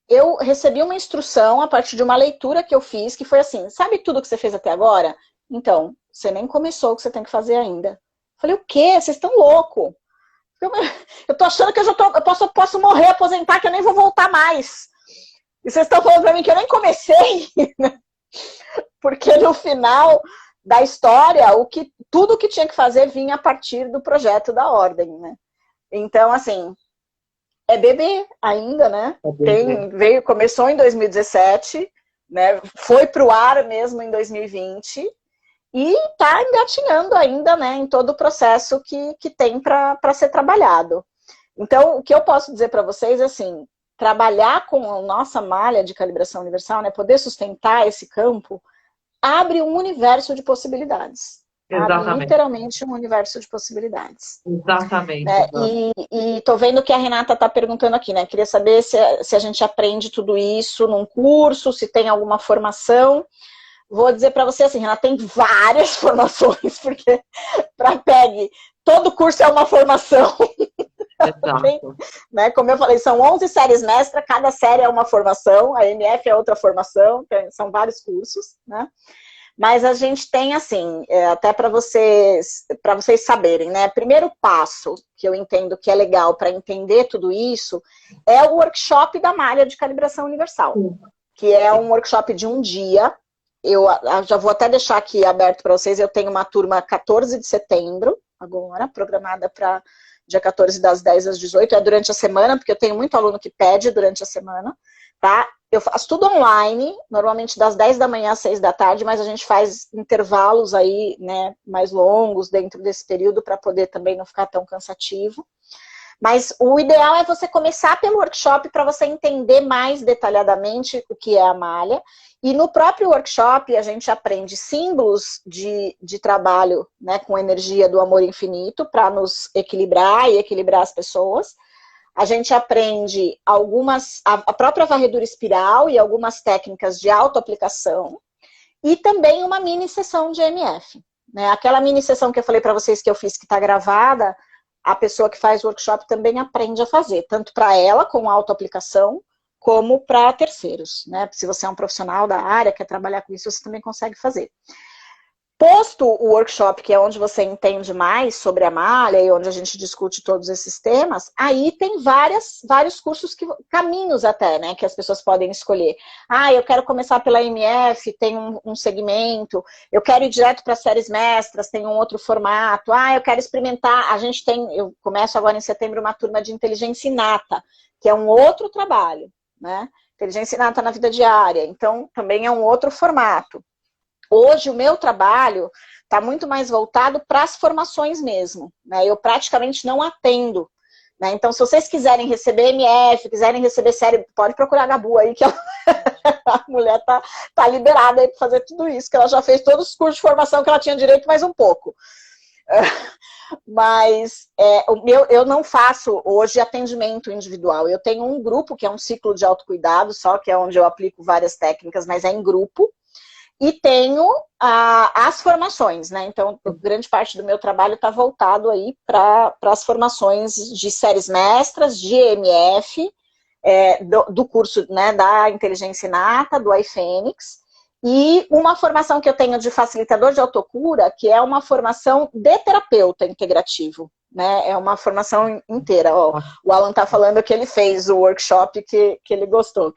eu recebi uma instrução a partir de uma leitura que eu fiz que foi assim, sabe tudo que você fez até agora? Então, você nem começou o que você tem que fazer ainda. Eu falei, o quê? Vocês estão loucos? Eu tô achando que eu posso morrer, aposentar, que eu nem vou voltar mais. E vocês estão falando pra mim que eu nem comecei. Porque no final da história, tudo que tinha que fazer vinha a partir do projeto da Ordem, né? Então, assim, é bebê ainda, né? Começou em 2017, né? Foi para o ar mesmo em 2020 e está engatinhando ainda, né? Em todo o processo que tem para ser trabalhado. Então, o que eu posso dizer para vocês é assim, trabalhar com a nossa malha de calibração universal, né? Poder sustentar esse campo, abre um universo de possibilidades. Abre literalmente um universo de possibilidades.
Exatamente.
Né? E tô vendo que a Renata está perguntando aqui, né? Queria saber se a gente aprende tudo isso num curso, se tem alguma formação. Vou dizer para você assim, Renata, tem várias formações, porque para PEG, todo curso é uma formação. Tem, né? Como eu falei, são 11 séries mestra, cada série é uma formação, a MF é outra formação, são vários cursos, né? Mas a gente tem, assim, até para vocês saberem, né? Primeiro passo que eu entendo que é legal para entender tudo isso é o workshop da malha de calibração universal, que é um workshop de um dia. Eu já vou até deixar aqui aberto para vocês, eu tenho uma turma 14 de setembro, agora, programada para dia 14, das 10 às 18, é durante a semana, porque eu tenho muito aluno que pede durante a semana, tá? Eu faço tudo online, normalmente das 10 da manhã às 6 da tarde, mas a gente faz intervalos aí, né, mais longos dentro desse período para poder também não ficar tão cansativo. Mas o ideal é você começar pelo workshop para você entender mais detalhadamente o que é a malha. E no próprio workshop a gente aprende símbolos de trabalho, né, com energia do amor infinito para nos equilibrar e equilibrar as pessoas. A gente aprende a própria varredura espiral e algumas técnicas de autoaplicação. E também uma mini sessão de MF. Né? Aquela mini sessão que eu falei para vocês que eu fiz, que está gravada, a pessoa que faz o workshop também aprende a fazer. Tanto para ela, com autoaplicação, como para terceiros. Né? Se você é um profissional da área, quer trabalhar com isso, você também consegue fazer. Posto o workshop, que é onde você entende mais sobre a malha e onde a gente discute todos esses temas, aí tem vários cursos, caminhos até, né, que as pessoas podem escolher. Ah, eu quero começar pela MF, tem um segmento. Eu quero ir direto para séries mestras, tem um outro formato. Ah, eu quero experimentar. Eu começo agora em setembro uma turma de inteligência inata, que é um outro trabalho, né? Inteligência inata na vida diária. Então, também é um outro formato. Hoje o meu trabalho está muito mais voltado para as formações mesmo, né? Eu praticamente não atendo, né? Então, se vocês quiserem receber MF, quiserem receber série, pode procurar a Gabu aí, que a mulher tá liberada aí para fazer tudo isso, que ela já fez todos os cursos de formação que ela tinha direito, mais um pouco. Mas eu não faço hoje atendimento individual. Eu tenho um grupo que é um ciclo de autocuidado, só que é onde eu aplico várias técnicas, mas é em grupo. E tenho as formações, né? Então, grande parte do meu trabalho está voltado aí para as formações de séries mestras, de EMF, do curso, né, da Inteligência Inata, do iFênix, e uma formação que eu tenho de facilitador de autocura, que é uma formação de terapeuta integrativo, né? É uma formação inteira. Ó, o Alan está falando que ele fez o workshop que ele gostou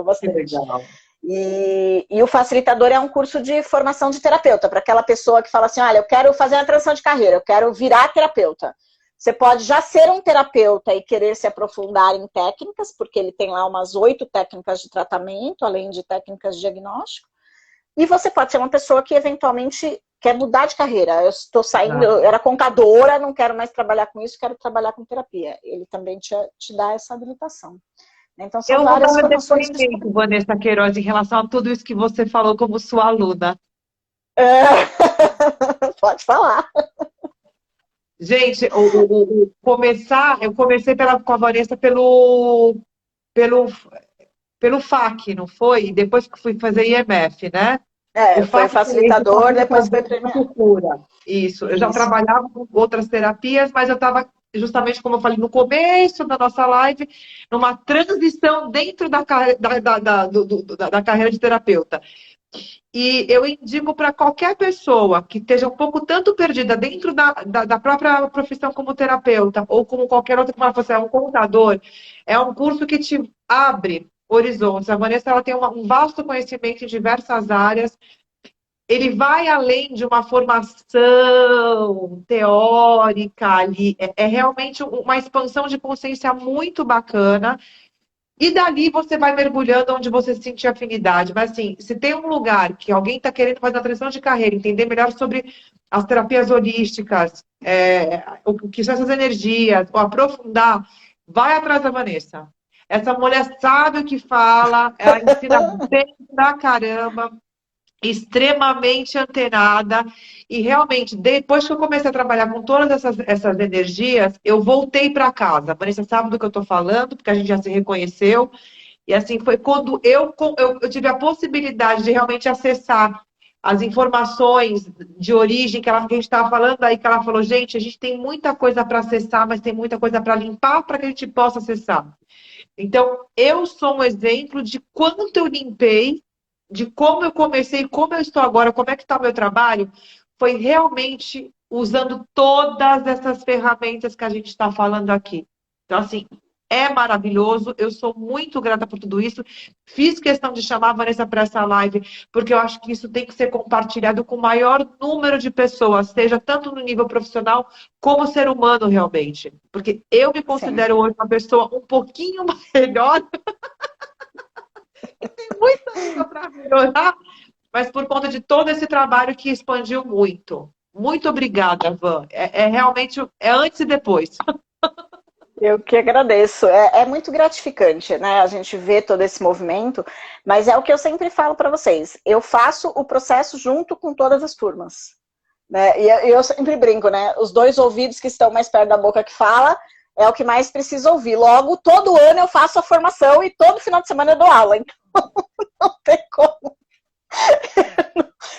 bastante.
Que legal.
E o facilitador é um curso de formação de terapeuta, para aquela pessoa que fala assim, olha, eu quero fazer uma transição de carreira, eu quero virar terapeuta. Você pode já ser um terapeuta e querer se aprofundar em técnicas, porque ele tem lá umas 8 técnicas de tratamento, além de técnicas de diagnóstico. E você pode ser uma pessoa que eventualmente quer mudar de carreira. Eu estou saindo, eu era contadora, não quero mais trabalhar com isso, quero trabalhar com terapia. Ele também te dá essa habilitação. Então, são
Eu vou
várias
dar um
formações.
depoimento, Vanessa Queiroz, em relação a tudo isso que você falou como sua aluna.
Pode falar.
Gente, eu comecei com a Vanessa pelo FAQ, não foi? E depois que fui fazer IMF, né? O
Foi
FAQ
facilitador, depois foi premiado.
Isso. Eu já trabalhava com outras terapias, mas eu estava justamente, como eu falei no começo da nossa live, numa transição dentro da carreira de terapeuta. E eu indico para qualquer pessoa que esteja um pouco tanto perdida dentro da própria profissão como terapeuta, ou como qualquer outra, como ela fosse, um contador, é um curso que te abre horizontes. A Vanessa ela tem um vasto conhecimento em diversas áreas. Ele vai além de uma formação teórica ali, é realmente uma expansão de consciência muito bacana. E dali você vai mergulhando onde você sentir afinidade. Mas assim, se tem um lugar que alguém está querendo fazer uma transição de carreira, entender melhor sobre as terapias holísticas, o que são essas energias, ou aprofundar, vai atrás da Vanessa. Essa mulher sabe o que fala, ela ensina bem pra caramba, extremamente antenada. E realmente, depois que eu comecei a trabalhar com todas essas energias, eu voltei para casa. A Vanessa sabe do que eu estou falando, porque a gente já se reconheceu. E assim, foi quando eu tive a possibilidade de realmente acessar as informações de origem que a gente estava falando aí, que ela falou, gente, a gente tem muita coisa para acessar, mas tem muita coisa para limpar para que a gente possa acessar. Então, eu sou um exemplo de quanto eu limpei, de como eu comecei, como eu estou agora, como é que está o meu trabalho, foi realmente usando todas essas ferramentas que a gente está falando aqui. Então, assim, é maravilhoso, eu sou muito grata por tudo isso. Fiz questão de chamar a Vanessa para essa live, porque eu acho que isso tem que ser compartilhado com o maior número de pessoas, seja tanto no nível profissional como ser humano realmente. Porque eu me considero hoje uma pessoa um pouquinho melhor. Tem muita coisa para melhorar, mas por conta de todo esse trabalho que expandiu muito. Muito obrigada, Van. Realmente antes e depois.
Eu que agradeço. É muito gratificante, né? A gente vê todo esse movimento, mas é o que eu sempre falo para vocês. Eu faço o processo junto com todas as turmas, né? E eu sempre brinco, né? Os 2 ouvidos que estão mais perto da boca que fala é o que mais precisa ouvir. Logo, todo ano eu faço a formação e todo final de semana eu dou aula. Então, não tem como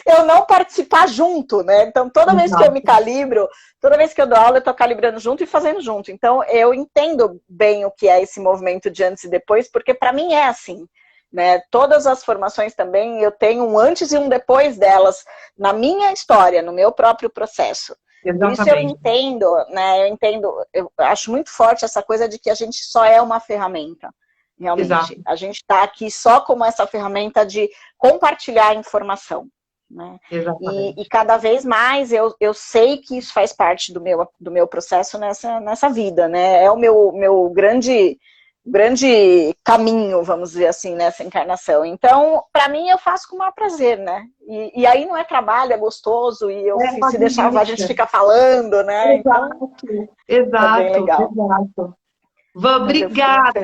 eu não participar junto, né? Então, toda vez que eu me calibro, toda vez que eu dou aula, eu tô calibrando junto e fazendo junto. Então, eu entendo bem o que é esse movimento de antes e depois, porque para mim é assim, né? Todas as formações também, eu tenho um antes e um depois delas na minha história, no meu próprio processo.
Exatamente.
Por isso eu entendo, né? Eu acho muito forte essa coisa de que a gente só é uma ferramenta. Realmente, exato. A gente está aqui só como essa ferramenta de compartilhar informação, né? E cada vez mais eu sei que isso faz parte do meu processo nessa vida, né? É o meu grande caminho, vamos dizer assim, nessa encarnação. Então, para mim, eu faço com o maior prazer, né? E aí não é trabalho, é gostoso, e se deixar, a gente fica falando, né?
Exato, então, exato, é bem legal. Exato. Van, obrigada!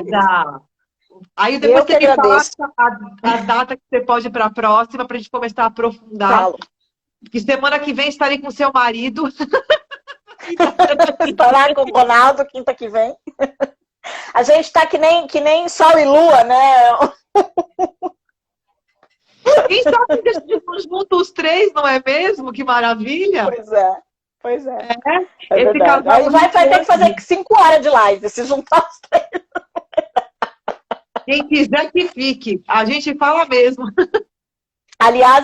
Aí depois você me passa a data que você pode ir para a próxima, para a gente começar a aprofundar. Que semana que vem estarei com seu marido.
Estará com o Ronaldo quinta que vem. A gente tá que nem Sol e Lua, né?
Quem sabe decidimos juntos os três, não é mesmo? Que maravilha!
Pois é, pois é.
É esse casal
aí vai ter que fazer 5 horas de live, se juntar os três.
Quem quiser que fique, a gente fala mesmo.
Aliás,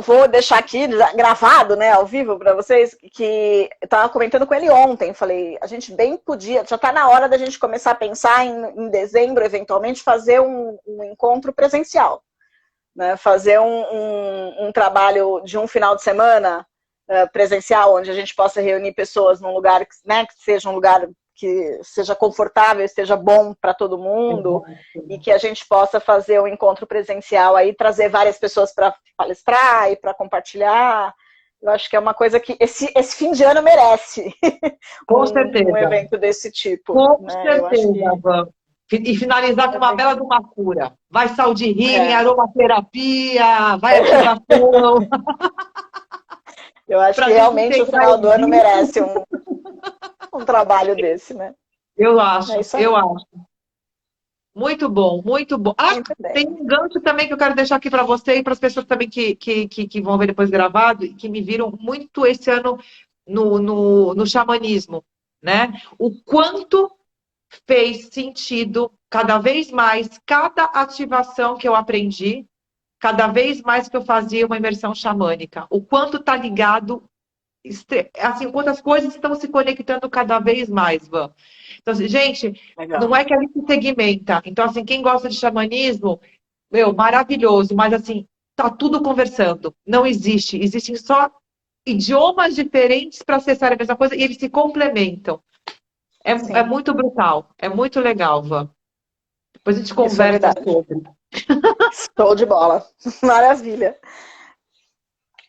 vou deixar aqui gravado, né, ao vivo para vocês, que eu estava comentando com ele ontem, falei, a gente bem podia, já está na hora da gente começar a pensar em dezembro, eventualmente, fazer um encontro presencial, né, fazer um trabalho de um final de semana presencial, onde a gente possa reunir pessoas num lugar, né, que seja um lugar que seja confortável, esteja bom para todo mundo, e que a gente possa fazer um encontro presencial aí, trazer várias pessoas para palestrar e para compartilhar. Eu acho que é uma coisa que esse fim de ano merece.
Com certeza.
Um evento desse tipo.
Com certeza, E finalizar com uma bela de uma cura. Vai saúde healing, aromaterapia, vai ativação.
Eu acho que realmente o final do ano merece um trabalho desse, né?
Eu acho. Muito bom, muito bom. Tem um gancho também que eu quero deixar aqui para você e para as pessoas também que vão ver depois gravado e que me viram muito esse ano no xamanismo, né? O quanto fez sentido cada vez mais cada ativação que eu aprendi, cada vez mais que eu fazia uma imersão xamânica. O quanto está ligado, assim, quantas coisas estão se conectando cada vez mais, Van. Então, assim, gente, não é que a gente se segmenta. Então, assim, quem gosta de xamanismo, maravilhoso, mas assim, tá tudo conversando. Não existe. Existem só idiomas diferentes para acessar a mesma coisa e eles se complementam. É muito brutal. É muito legal, Van. Depois a gente conversa sobre.
Estou de bola. Maravilha.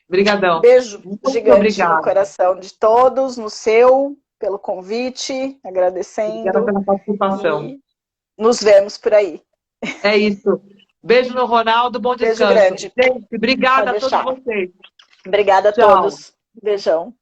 Obrigadão.
Beijo gigante no coração de todos, no seu, pelo convite, agradecendo.
Obrigada pela participação.
E nos vemos por aí.
É isso. Beijo no Ronaldo, bom descanso.
Beijo grande.
Gente, obrigada a todos vocês.
Obrigada a todos. Beijão.